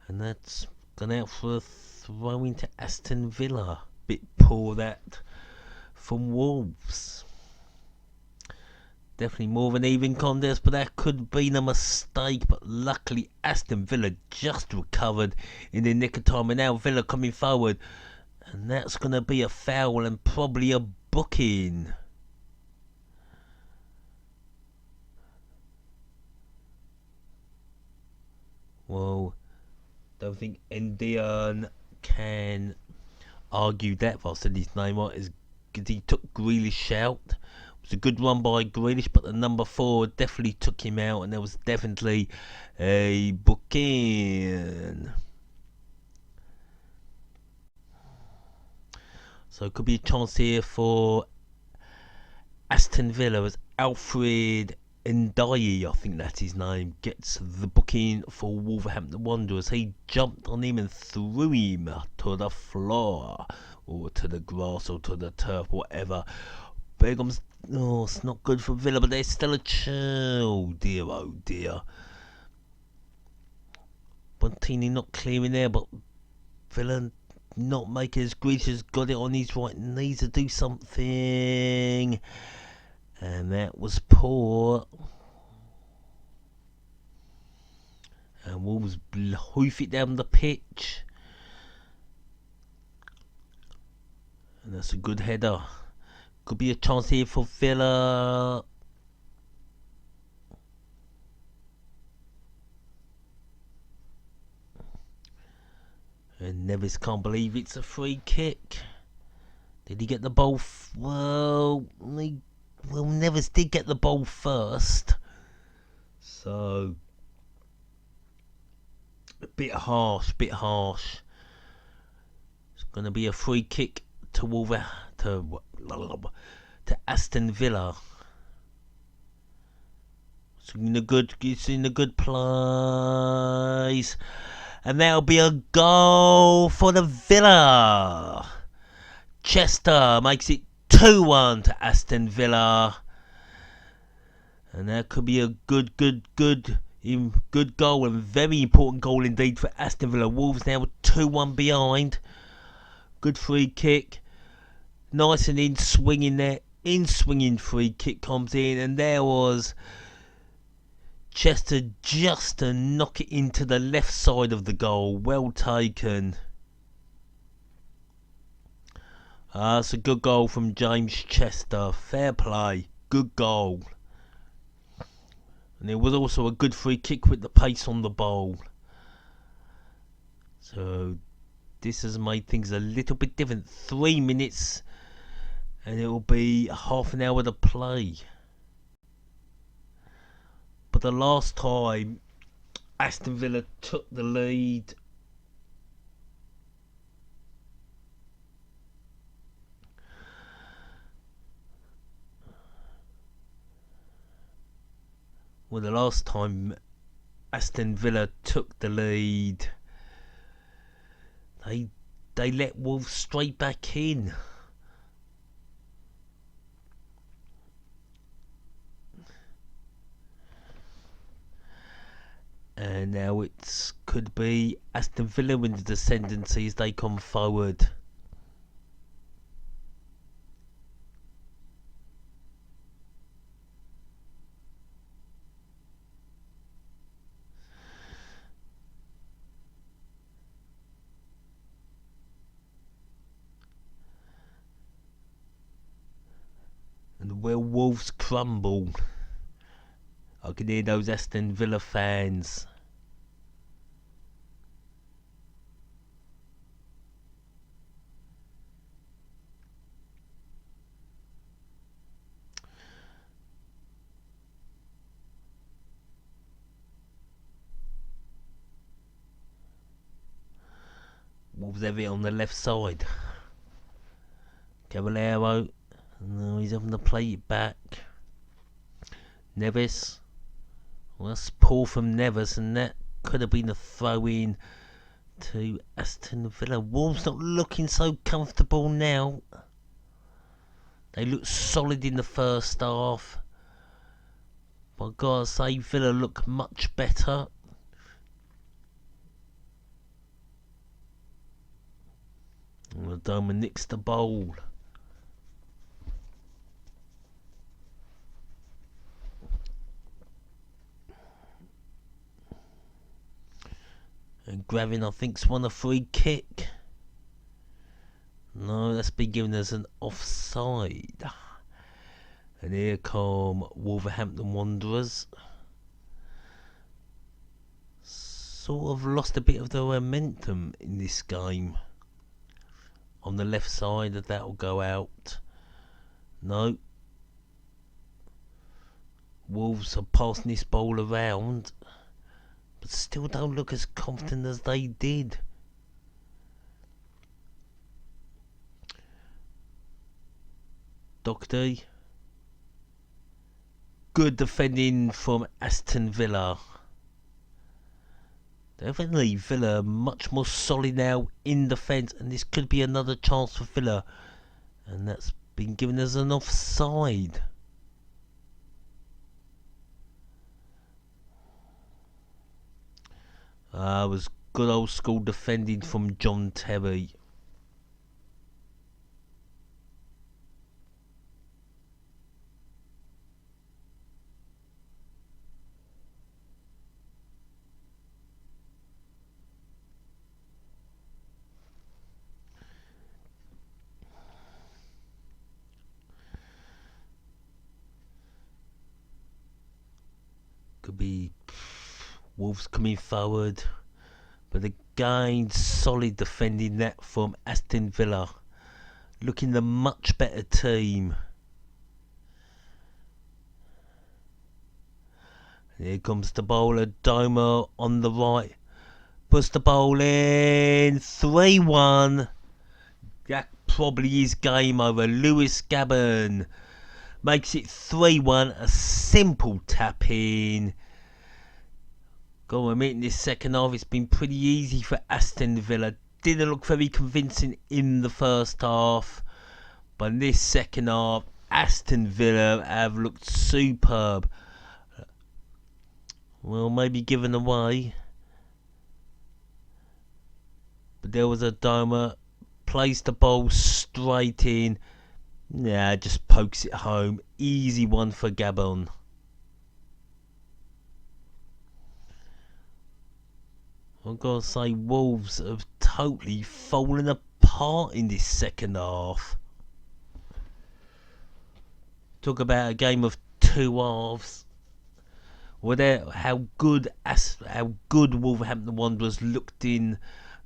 And that's gone out for a throw into Aston Villa. Bit poor that from Wolves. Definitely more of an even contest, but that could have been a mistake. But luckily Aston Villa just recovered in the nick of time. And now Villa coming forward. And that's going to be a foul and probably a booking. Well, don't think Endian can argue that. If I said his name right, is because he took Grealish out. It was a good run by Grealish, but the number 4 definitely took him out, and there was definitely a booking. So it could be a chance here for Aston Villa as Alfred Ndiaye, I think that's his name, gets the booking for Wolverhampton Wanderers. He jumped on him and threw him to the floor, or to the grass, or to the turf, whatever. Begum's, it's not good for Villa, but there's still a chance. Oh dear. Bontini not clearing there, but Villa not making as Grealish has got it on his right, needs to do something. And that was poor. And Wolves hoof it down the pitch. And that's a good header. Could be a chance here for Villa. And Neves can't believe it's a free kick. Did he get the ball? Well, Neves did get the ball first. So, a bit harsh. It's going to be a free kick to Aston Villa. It's in a good place. And that'll be a goal for the Villa. Chester makes it 2-1 to Aston Villa. And that could be a good goal, and very important goal indeed for Aston Villa. Wolves now 2-1 behind. Good free kick. Nice and in-swinging there. In-swinging free kick comes in, and there was Chester just to knock it into the left side of the goal. Well taken. That's a good goal from James Chester. Fair play. Good goal. And there was also a good free kick with the pace on the ball. So this has made things a little bit different. 3 minutes and it will be half an hour to play. But the last time Aston Villa took the lead, Aston Villa took the lead, they let Wolves straight back in. And now it could be Aston Villa in the ascendancy as they come forward. And will Wolves crumble? I can hear those Aston Villa fans. Wolves have it on the left side. Caballero. No, he's having to play it back. Neves. Well, that's poor from Neves, and that could have been a throw in to Aston Villa. Wolves not looking so comfortable now. They looked solid in the first half. But I've got to say, Villa look much better. And Dominic's the bowl. And Gravin, I think's won a free kick. No, that's been given as an offside. And here come Wolverhampton Wanderers. Sort of lost a bit of their momentum in this game. On the left side, that'll go out. No. Wolves are passing this ball around, but still don't look as confident as they did. Doherty. Good defending from Aston Villa. Definitely Villa much more solid now in defence, and this could be another chance for Villa, and that's been given as an offside. Was good old school defending from John Terry. Could be Wolves coming forward, but again solid defending that from Aston Villa, looking the much better team. And here comes the bowler, Doma on the right, puts the ball in. 3-1. That probably is game over. Lewis Gabon makes it 3-1. A simple tap in. Got to admit, in this second half, it's been pretty easy for Aston Villa. Didn't look very convincing in the first half, but in this second half, Aston Villa have looked superb. Well, maybe given away, but there was a Doma, plays the ball straight in. Yeah, just pokes it home. Easy one for Gabon. I've got to say, Wolves have totally fallen apart in this second half. Talk about a game of two halves. How good Wolverhampton Wanderers looked in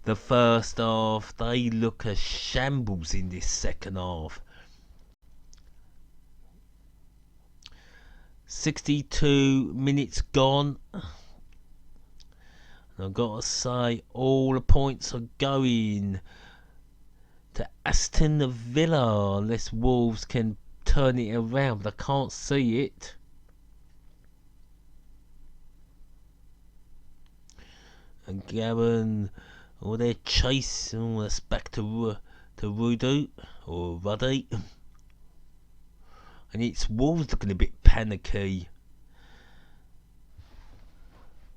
the first half, they look a shambles in this second half. 62 minutes gone. I've got to say, all the points are going to Aston Villa unless Wolves can turn it around, but I can't see it. And Gavin, they're chasing. That's back to Rudu or Ruddy, and it's Wolves looking a bit panicky.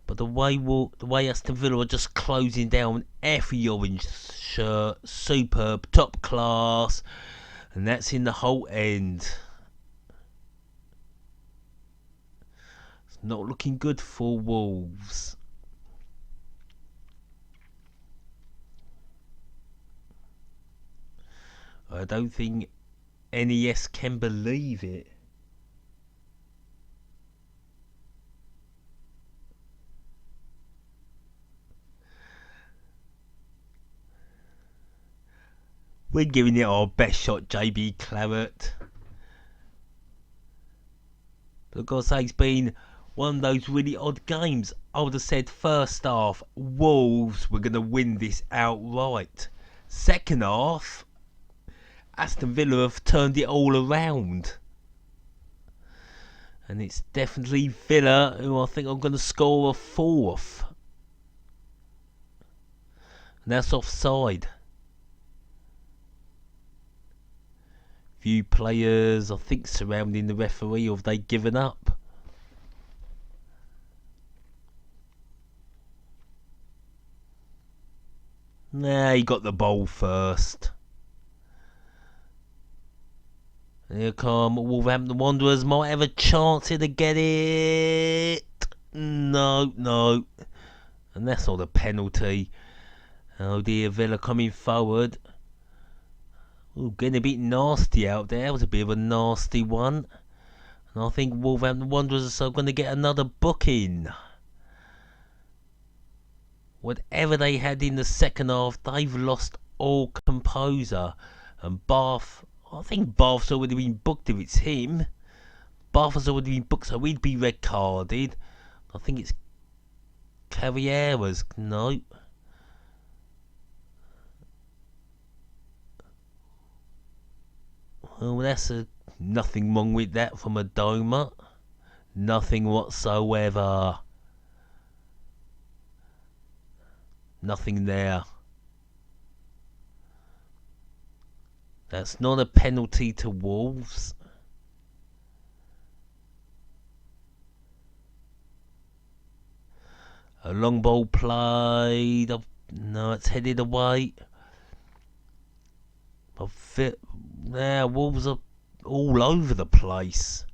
But the way Aston Villa are just closing down every orange shirt, superb, top class, and that's in the whole end. It's not looking good for Wolves. I don't think NES can believe it. We're giving it our best shot, JB Claret. But I've got to say, it's been one of those really odd games. I would have said first half, Wolves were going to win this outright. Second half, Aston Villa have turned it all around. And it's definitely Villa who I think are going to score a fourth. And that's offside. Few players, I think, surrounding the referee, or have they given up? Nah, he got the ball first. Here come Wolverhampton Wanderers, might have a chance here to get it. No. And that's not a penalty. Oh dear, Villa coming forward. Ooh, getting a bit nasty out there. That was a bit of a nasty one. And I think Wolverhampton Wanderers are going to get another booking. Whatever they had in the second half, they've lost all composure. And Bath, I think Bath's already been booked if it's him. Bath has already been booked, so he'd be red carded. I think it's Carrieras. No. Well, that's nothing wrong with that from a Doma. Nothing whatsoever. Nothing there. That's not a penalty to Wolves. A long ball played. No, it's headed away. Wolves are all over the place.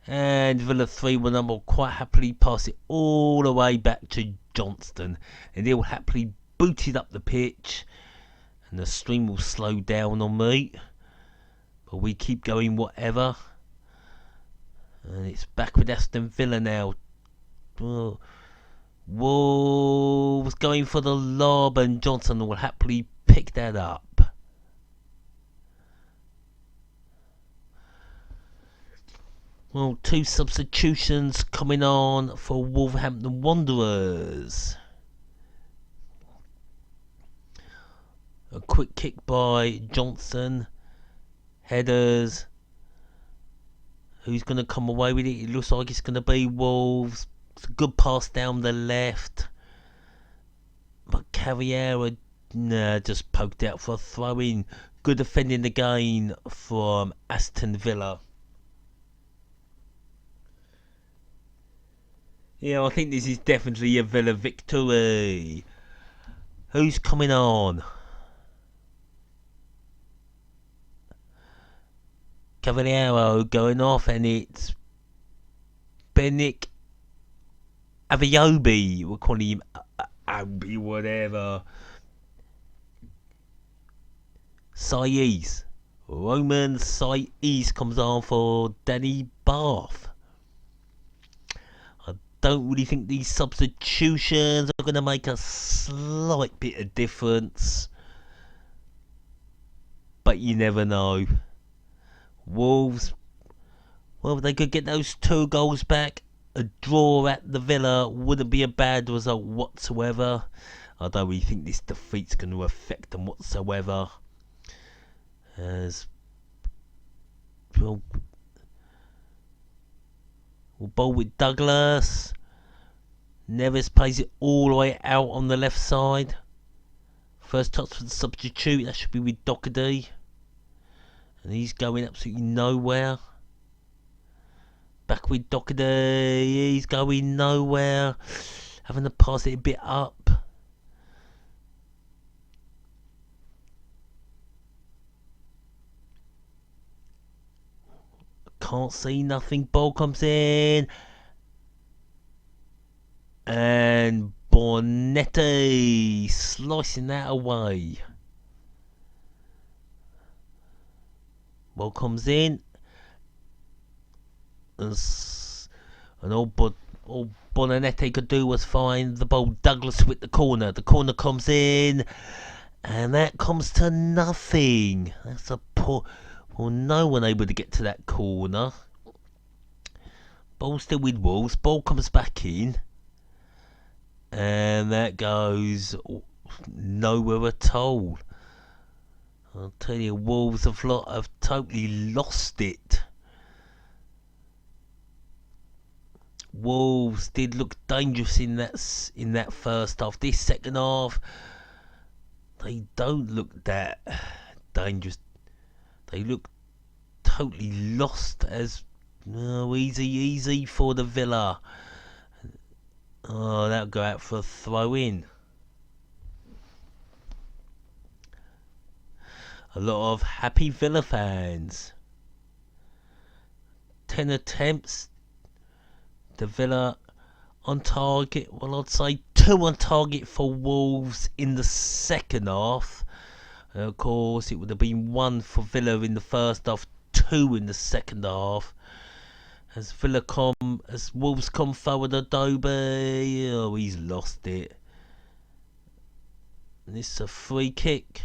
And Villa 3-1 will quite happily pass it all the way back to Johnston. And he'll happily boot it up the pitch. And the stream will slow down on me. But we keep going whatever. And it's back with Aston Villa now. Oh. Wolves going for the lob, and Johnson will happily pick that up. Well, two substitutions coming on for Wolverhampton Wanderers. A quick kick by Johnson. Headers. Who's going to come away with it? It looks like it's going to be Wolves. It's a good pass down the left. But Carriera just poked out for a throw-in. Good defending again from Aston Villa. Yeah, I think this is definitely a Villa victory. Who's coming on? Cavaliero going off, and it's Benik Aviobi. We'll call him Abi, whatever. Saiz. Roman Saiz comes on for Danny Bath. I don't really think these substitutions are going to make a slight bit of difference. But you never know. Wolves, well, they could get those 2 goals back. A draw at the Villa wouldn't be a bad result whatsoever. I don't really think this defeat's going to affect them whatsoever. As we'll bowl with Douglas. Neves plays it all the way out on the left side. First touch for the substitute, that should be with Doherty. And he's going absolutely nowhere. Back with Doherty, he's going nowhere. Having to pass it a bit up. Can't see nothing. Ball comes in. And Bonetti slicing that away. Ball comes in. And all Bonetti could do was find the ball. Douglas with the corner. The corner comes in. And that comes to nothing. That's a poor... Well, no one able to get to that corner. Ball still with Wolves. Ball comes back in. And that goes nowhere at all. I'll tell you, Wolves have totally lost it. Wolves did look dangerous in that first half. This second half, they don't look that dangerous. They look totally lost. As easy for the Villa. Oh, that'll go out for a throw-in. A lot of happy Villa fans. 10 attempts. The Villa on target. Well, I'd say 2 on target for Wolves in the second half. Of course, it would have been 1 for Villa in the first half, 2 in the second half. As Wolves come forward, Adobe, oh, he's lost it. And this is a free kick.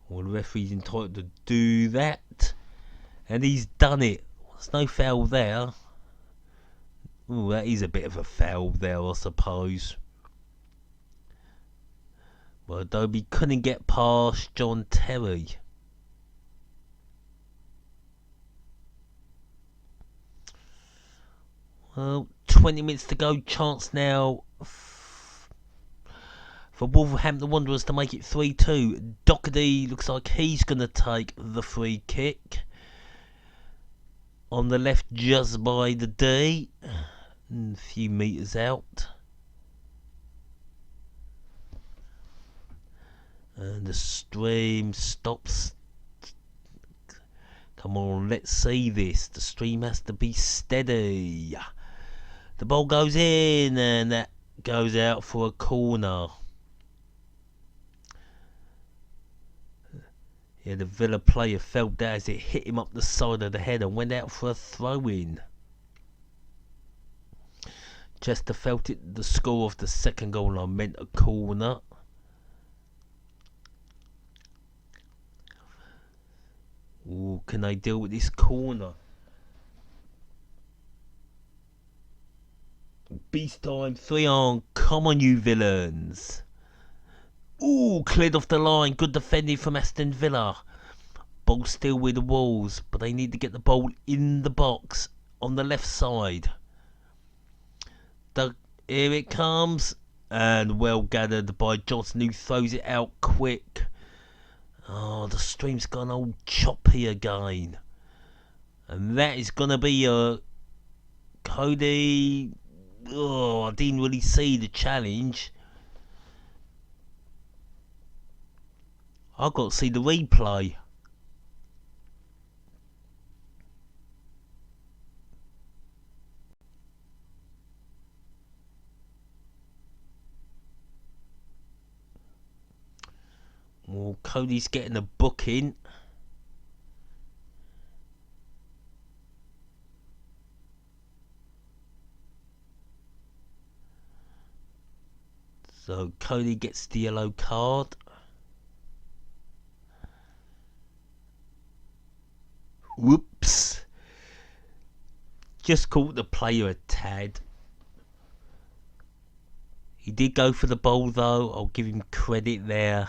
Well, the referee's entitled to do that. And he's done it. There's no foul there. Oh, that is a bit of a foul there, I suppose. Well, Adobe couldn't get past John Terry. Well, 20 minutes to go. Chance now for Wolverhampton Wanderers to make it 3-2. Doherty looks like he's going to take the free kick. On the left, just by the D. A few metres out. And the stream stops. Come on, let's see this. The stream has to be steady. The ball goes in, and that goes out for a corner. Yeah, the Villa player felt that as it hit him up the side of the head and went out for a throw-in. Chester felt it, the score of the second goal, I meant a corner. Ooh, can they deal with this corner? Beast time, 3 on. Come on, you villains. Ooh, cleared off the line. Good defending from Aston Villa. Ball still with the Wolves, but they need to get the ball in the box on the left side. Here it comes, and well gathered by Johnson, who throws it out quick. Oh, the stream's gone all choppy again. And that is going to be a Cody. Oh, I didn't really see the challenge. I got to see the replay. Well, Cody's getting a booking. So Cody gets the yellow card. Whoops. Just caught the player a tad. He did go for the ball though. I'll give him credit there.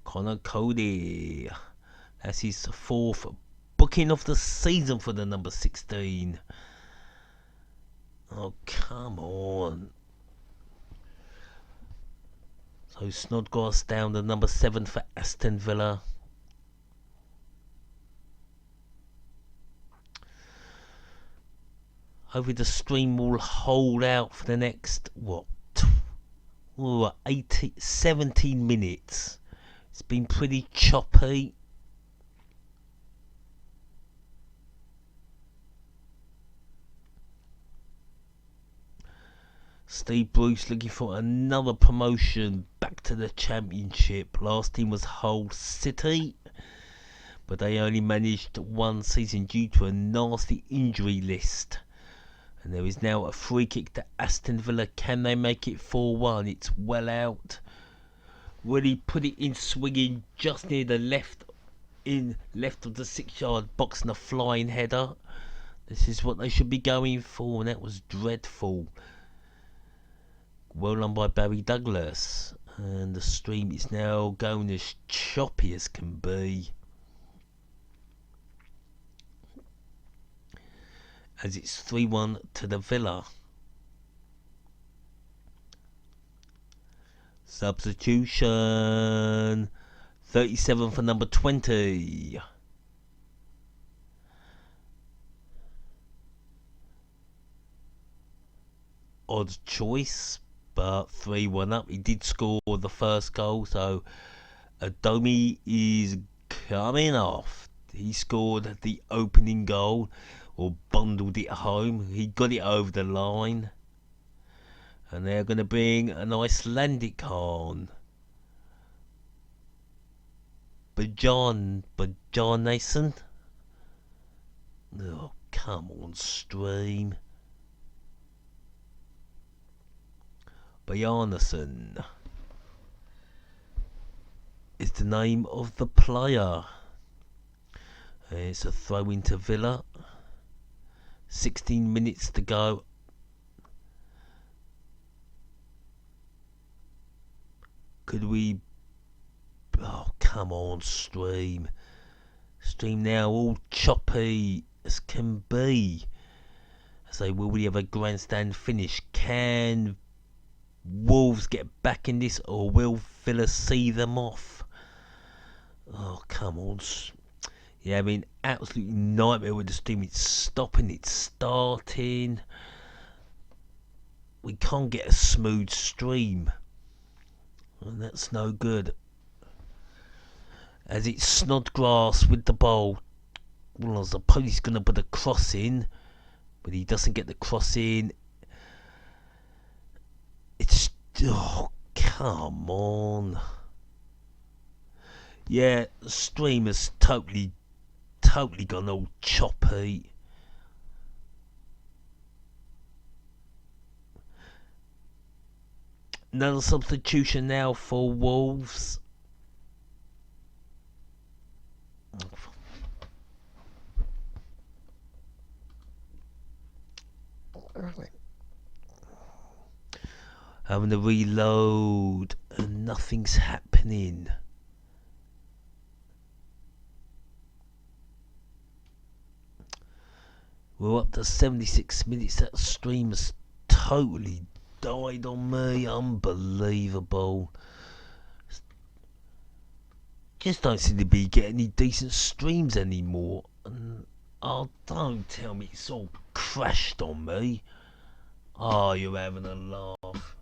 Connor Cody. That's his fourth booking of the season for the number 16. Oh, come on. So Snodgrass down to number 7 for Aston Villa. Hopefully the stream will hold out for the next, 17 minutes. It's been pretty choppy. Steve Bruce looking for another promotion back to the Championship. Last team was Hull City, but they only managed one season due to a nasty injury list. And there is now a free kick to Aston Villa. Can they make it 4-1? It's well out. Really put it in swinging just near the left of the 6-yard box and a flying header. This is what they should be going for, and that was dreadful. Well done by Barry Douglas. And the stream is now going as choppy as can be, as it's 3-1 to the Villa. Substitution 37 for number 20. Odd choice, but 3-1 up. He did score the first goal, so Adomi is coming off. He scored the opening goal, or bundled it home. He got it over the line. And they're going to bring an Icelandic on. Bjarnason. Oh, come on, stream. Bjarnason is the name of the player. It's a throw into Villa. 16 minutes to go. Could we... Oh, come on, stream. Stream now, all choppy as can be. I say, will we have a grandstand finish? Can Wolves get back in this, or will Villa see them off? Oh, come on. Yeah, I mean, absolutely nightmare with the stream. It's stopping, it's starting. We can't get a smooth stream, and that's no good. As it's Snodgrass with the ball. Well, I suppose he's going to put a cross in, but he doesn't get the cross in. It's... Oh, come on. Yeah, the stream has totally gone all choppy. Another substitution now for Wolves. Having to reload and nothing's happening. We're up to 76 minutes. That stream's totally died on me. Unbelievable. Just don't seem to be getting any decent streams anymore. And oh, don't tell me it's all crashed on me. Oh, you're having a laugh.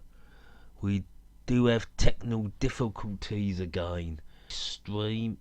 We do have technical difficulties again. Stream.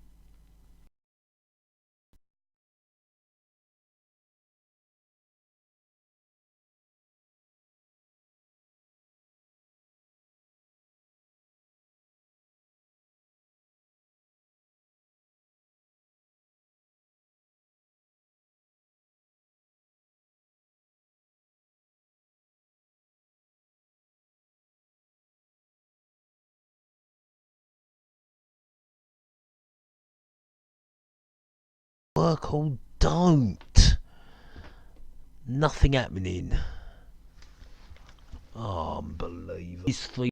Work or don't. Nothing happening. Oh, unbelievable. These three.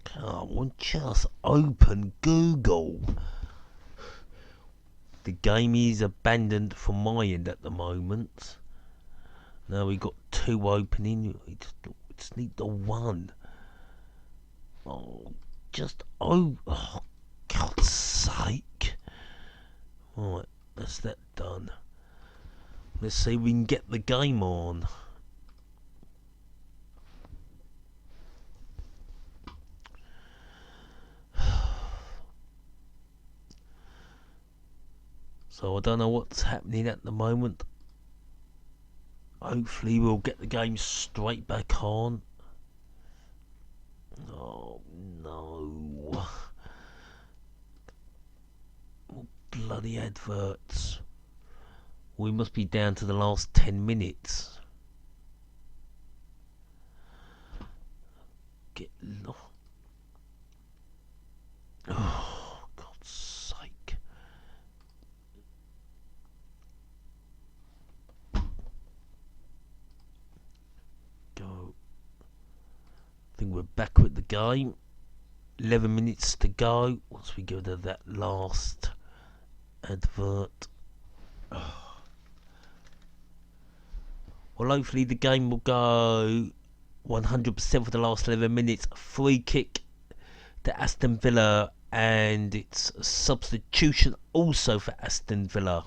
Come on, just open Google. The game is abandoned from my end at the moment. Now we got two opening. We just need the one. Oh, oh, God's sake. Right, that's that done. Let's see if we can get the game on. So I don't know what's happening at the moment. Hopefully we'll get the game straight back on. Oh no. Oh, bloody adverts. We must be down to the last 10 minutes. Get lost. Oh, God's sake. Go. I think we're back with the game. 11 minutes to go. Once we go to that last advert. Oh. Well, hopefully the game will go 100% for the last 11 minutes. Free kick to Aston Villa, and it's a substitution also for Aston Villa.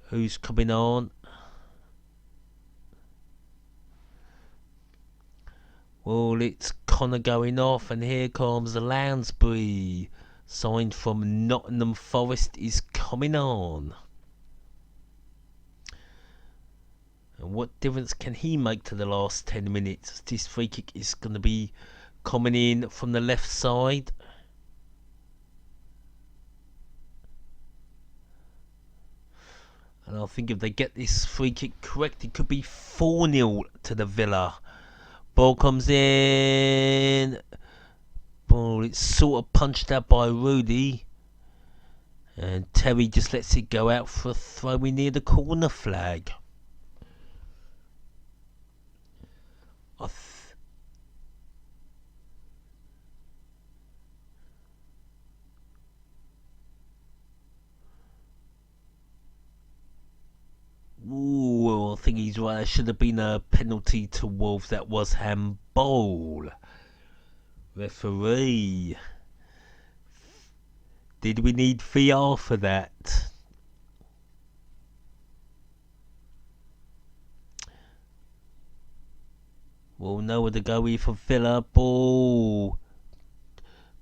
Who's coming on? Well, it's Connor going off, and here comes Lansbury. Signed from Nottingham Forest is coming on. And what difference can he make to the last 10 minutes? This free kick is going to be coming in from the left side. And I think if they get this free kick correct, it could be 4-0 to the Villa. Ball comes in. Ball, it's sort of punched out by Rudy. And Terry just lets it go out for a throw in near the corner flag. Ooh, I think he's right. There should have been a penalty to Wolves. That was handball. Referee. Did we need VR for that? Well, nowhere to go here for Villa. Ball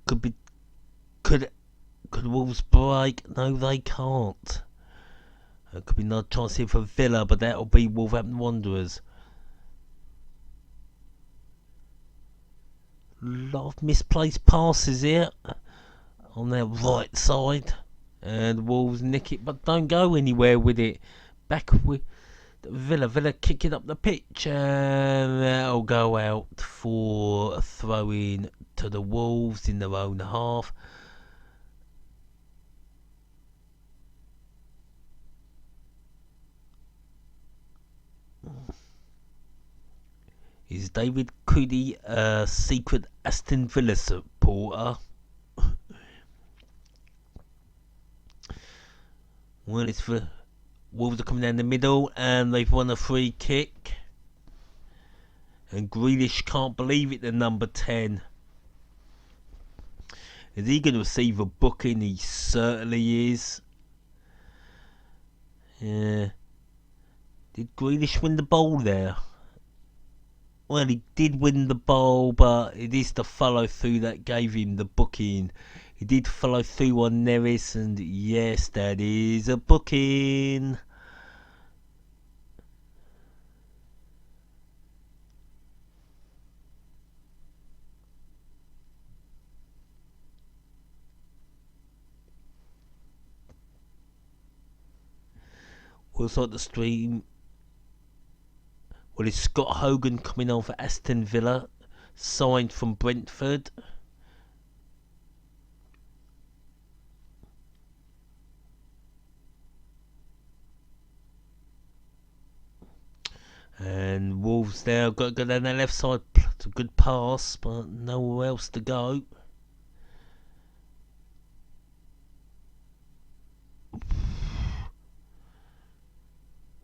could be could Wolves break? No, they can't. There could be no chance here for Villa, but that'll be Wolverhampton Wanderers. Lot of misplaced passes here on their right side, and Wolves nick it but don't go anywhere with it. Back with Villa kicking up the pitch, and that'll go out for a throw in to the Wolves in their own half. Is David Coote a secret Aston Villa supporter? Well, it's for Wolves are coming down the middle and they've won a free kick. And Grealish can't believe it, the number 10. Is he going to receive a booking? He certainly is. Yeah. Did Grealish win the ball there? Well, he did win the ball, but it is the follow through that gave him the booking. He did follow through on Neves, and yes, that is a booking. Also at the stream. Well, is Scott Hogan coming on for Aston Villa, signed from Brentford? And Wolves now got to go down the left side. It's a good pass, but nowhere else to go.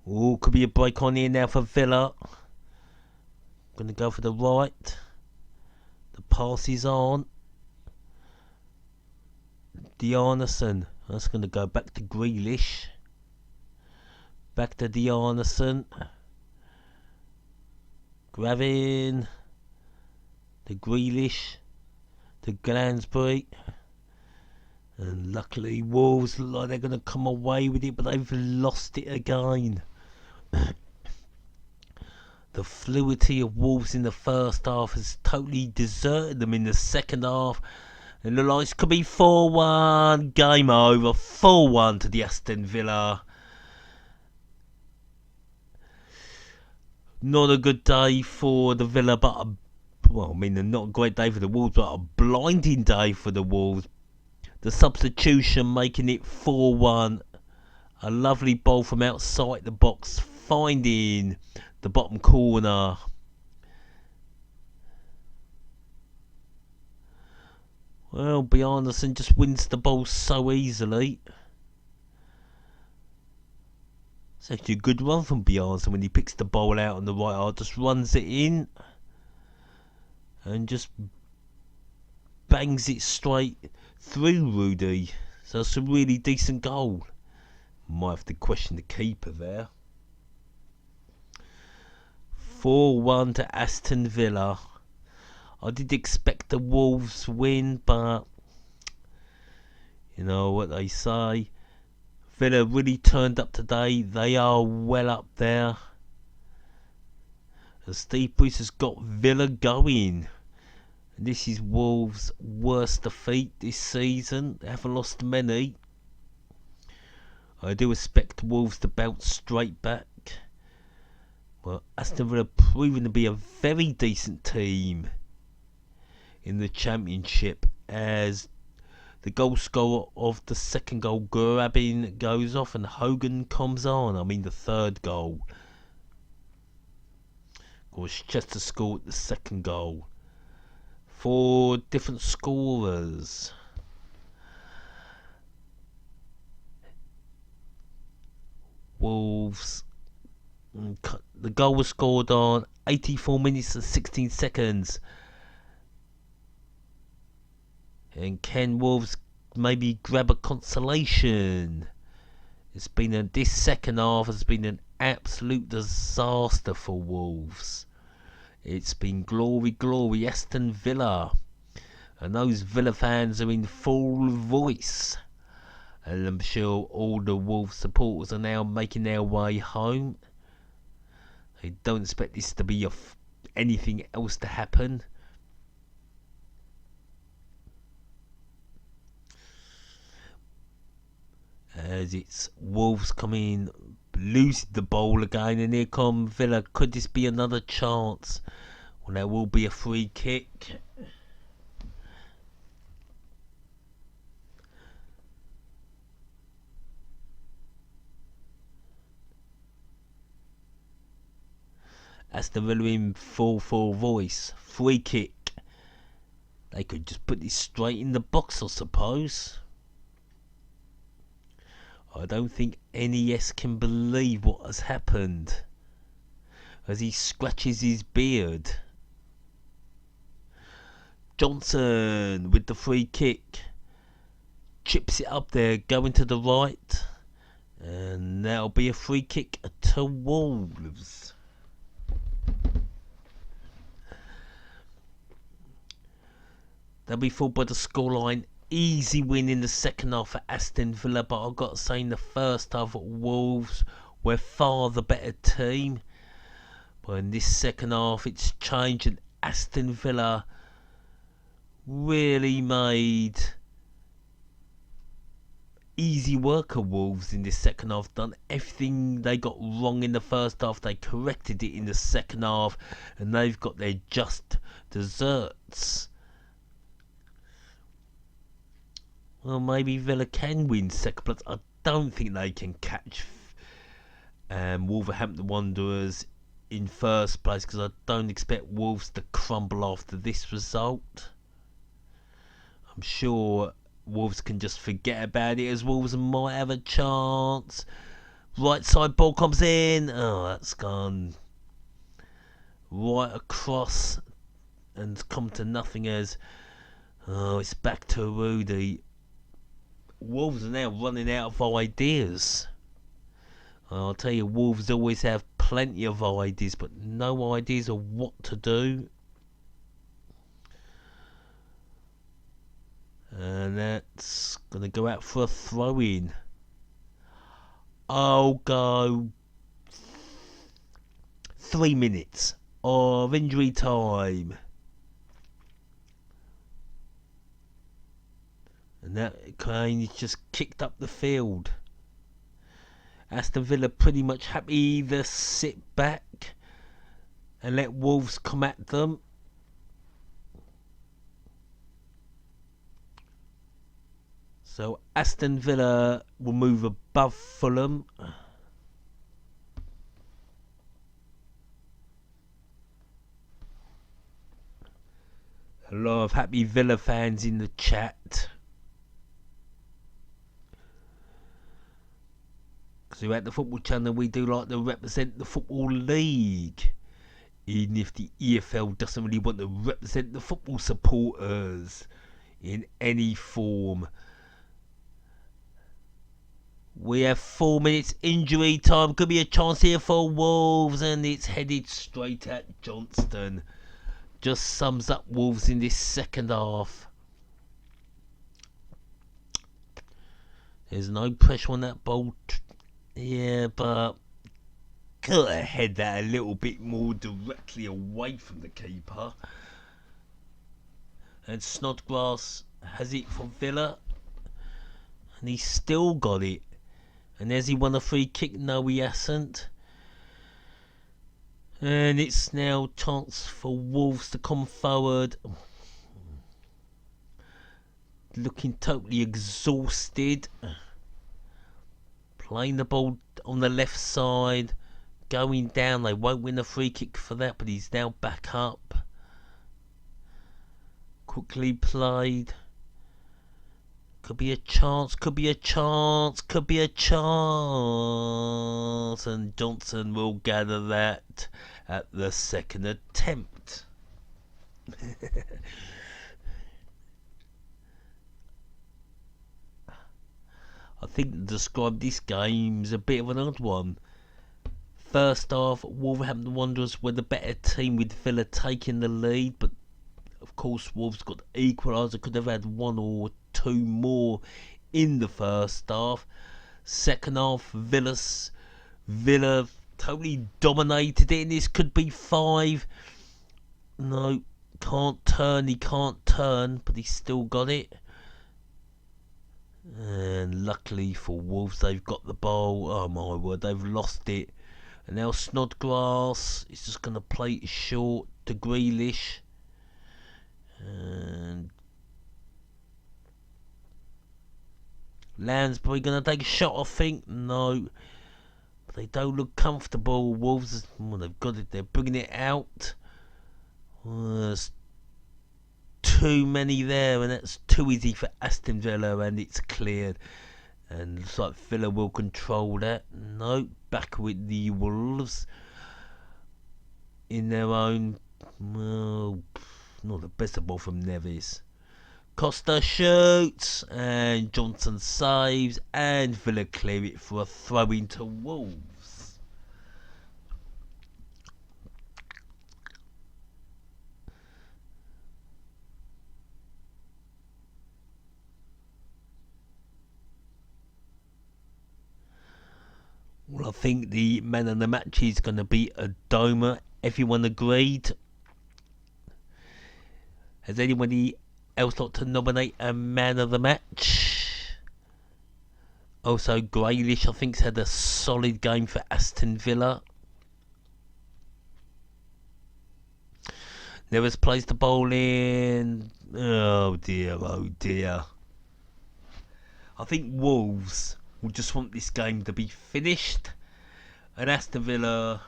Oh, could be a break on here now for Villa. Going to go for the right. The pass is on. Dearnison. That's going to go back to Grealish. Back to Dearnison. Grabbing. To Grealish. To Glansbury. And luckily Wolves look like they're going to come away with it, but they've lost it again. The fluidity of Wolves in the first half has totally deserted them in the second half. And the lights could be 4-1. Game over. 4-1 to the Aston Villa. Not a good day for the Villa, but not a great day for the Wolves, but a blinding day for the Wolves. The substitution making it 4-1. A lovely ball from outside the box, finding the bottom corner. Well, Bjarnason just wins the ball so easily. It's actually a good run from Bjarnason when he picks the ball out on the right arm, just runs it in and just bangs it straight through Rudy. So it's a really decent goal. Might have to question the keeper there. 4-1 to Aston Villa. I did expect the Wolves win, but you know what they say. Villa really turned up today. They are well up there. And Steve Bruce has got Villa going. And this is Wolves' worst defeat this season. They haven't lost many. I do expect Wolves to bounce straight back. Well, Aston Villa proving to be a very decent team in the Championship, as the goal scorer of the second goal, Grabbing, goes off and Hogan comes on. I mean the third goal. Of course, Chester scored the second goal. 4 different scorers. Wolves. The goal was scored on 84 minutes and 16 seconds. And can Wolves maybe grab a consolation? This second half has been an absolute disaster for Wolves. It's been glory, glory, Aston Villa. And those Villa fans are in full voice. And I'm sure all the Wolves supporters are now making their way home. They don't expect this to be anything else to happen. As it's Wolves coming, losing the ball again, and here come Villa. Could this be another chance? Well, there will be a free kick. Aston Villa in full voice. Free kick. They could just put this straight in the box, I suppose. I don't think NES can believe what has happened as he scratches his beard. Johnson with the free kick. Chips it up there, going to the right. And that'll be a free kick to Wolves. They'll be fooled by the scoreline. Easy win in the second half for Aston Villa, but I've got to say in the first half Wolves were far the better team. But in this second half it's changed, and Aston Villa really made easy work of Wolves in this second half. Done everything they got wrong in the first half, they corrected it in the second half, and they've got their just desserts. Well, maybe Villa can win second place. I don't think they can catch Wolverhampton Wanderers in first place, because I don't expect Wolves to crumble after this result. I'm sure Wolves can just forget about it, as Wolves might have a chance. Right side ball comes in. Oh, that's gone right across and come to nothing, as it's back to Rudy. Wolves are now running out of ideas. I'll tell you, Wolves always have plenty of ideas, but no ideas of what to do. And that's going to go out for a throw-in. I'll go 3 minutes of injury time. And that Kane is just kicked up the field. Aston Villa pretty much happy to sit back and let Wolves come at them. So Aston Villa will move above Fulham. A lot of happy Villa fans in the chat. So at the Football Channel we do like to represent the Football League, even if the EFL doesn't really want to represent the football supporters in any form. We have 4 minutes injury time. Could be a chance here for Wolves, and it's headed straight at Johnston. Just sums up Wolves in this second half. There's no pressure on that ball. Yeah, but could have head that a little bit more directly away from the keeper. And Snodgrass has it for Villa, and he's still got it. And has he won a free kick? No, he hasn't. And it's now chance for Wolves to come forward. Looking totally exhausted. Playing the ball on the left side. Going down. They won't win a free kick for that, but he's now back up. Quickly played. Could be a chance, could be a chance, could be a chance. And Johnson will gather that at the second attempt. I think to describe this game is a bit of an odd one. First half, Wolverhampton Wanderers were the better team with Villa taking the lead, but of course Wolves got the equaliser, could have had one or two more in the first half. Second half, Villa totally dominated it, and this could be 5. No, he can't turn, but he still got it. And luckily for Wolves, they've got the ball. Oh my word, they've lost it. And now Snodgrass is just going to play it short to Grealish. And Lansbury going to take a shot, I think. No. But they don't look comfortable. Wolves, well, they've got it. They're bringing it out. There's too many there, and that's too easy for Aston Villa, and it's cleared. And looks like Villa will control that. No, back with the Wolves in their own. Well, not the best of ball from Neves. Costa shoots, and Johnson saves, and Villa clear it for a throw into Wolves. Well, I think the man of the match is going to be Adoma. Everyone agreed. Has anybody else like to nominate a man of the match? Also, Grealish, I think, has had a solid game for Aston Villa. Neves plays the ball in. Oh dear, oh dear. I think Wolves will just want this game to be finished, and Aston Villa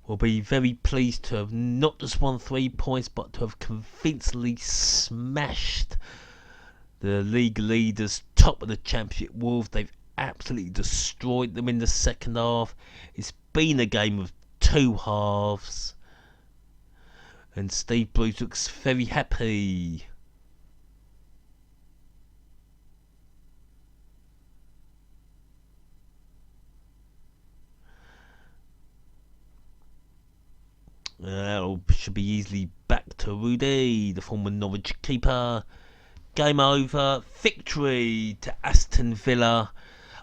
will be very pleased to have not just won 3 points, but to have convincingly smashed the league leaders, top of the championship Wolves. They've absolutely destroyed them in the second half. It's been a game of 2 halves, and Steve Bruce looks very happy. Should be easily back to Rudy, the former Norwich keeper. Game over. Victory to Aston Villa.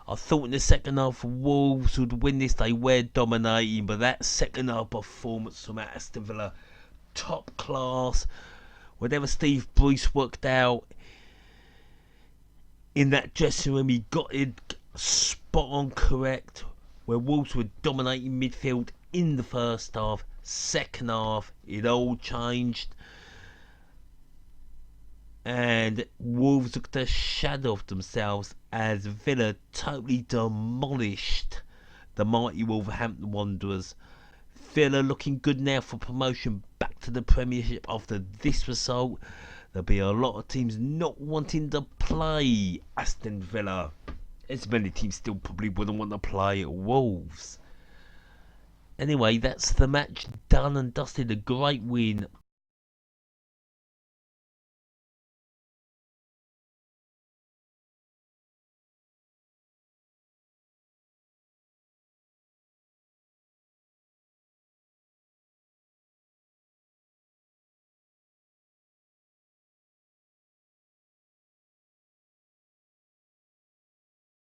I thought in the second half Wolves would win this. They were dominating, but that second half performance from Aston Villa, top class. Whatever Steve Bruce worked out in that dressing room, he got it spot on correct. Where Wolves were dominating midfield in the first half, second half it all changed, and Wolves looked a shadow of themselves as Villa totally demolished the mighty Wolverhampton Wanderers. Villa looking good now for promotion back to the Premiership after this result. There'll be a lot of teams not wanting to play Aston Villa, as many teams still probably wouldn't want to play Wolves. Anyway, that's the match done and dusted. A great win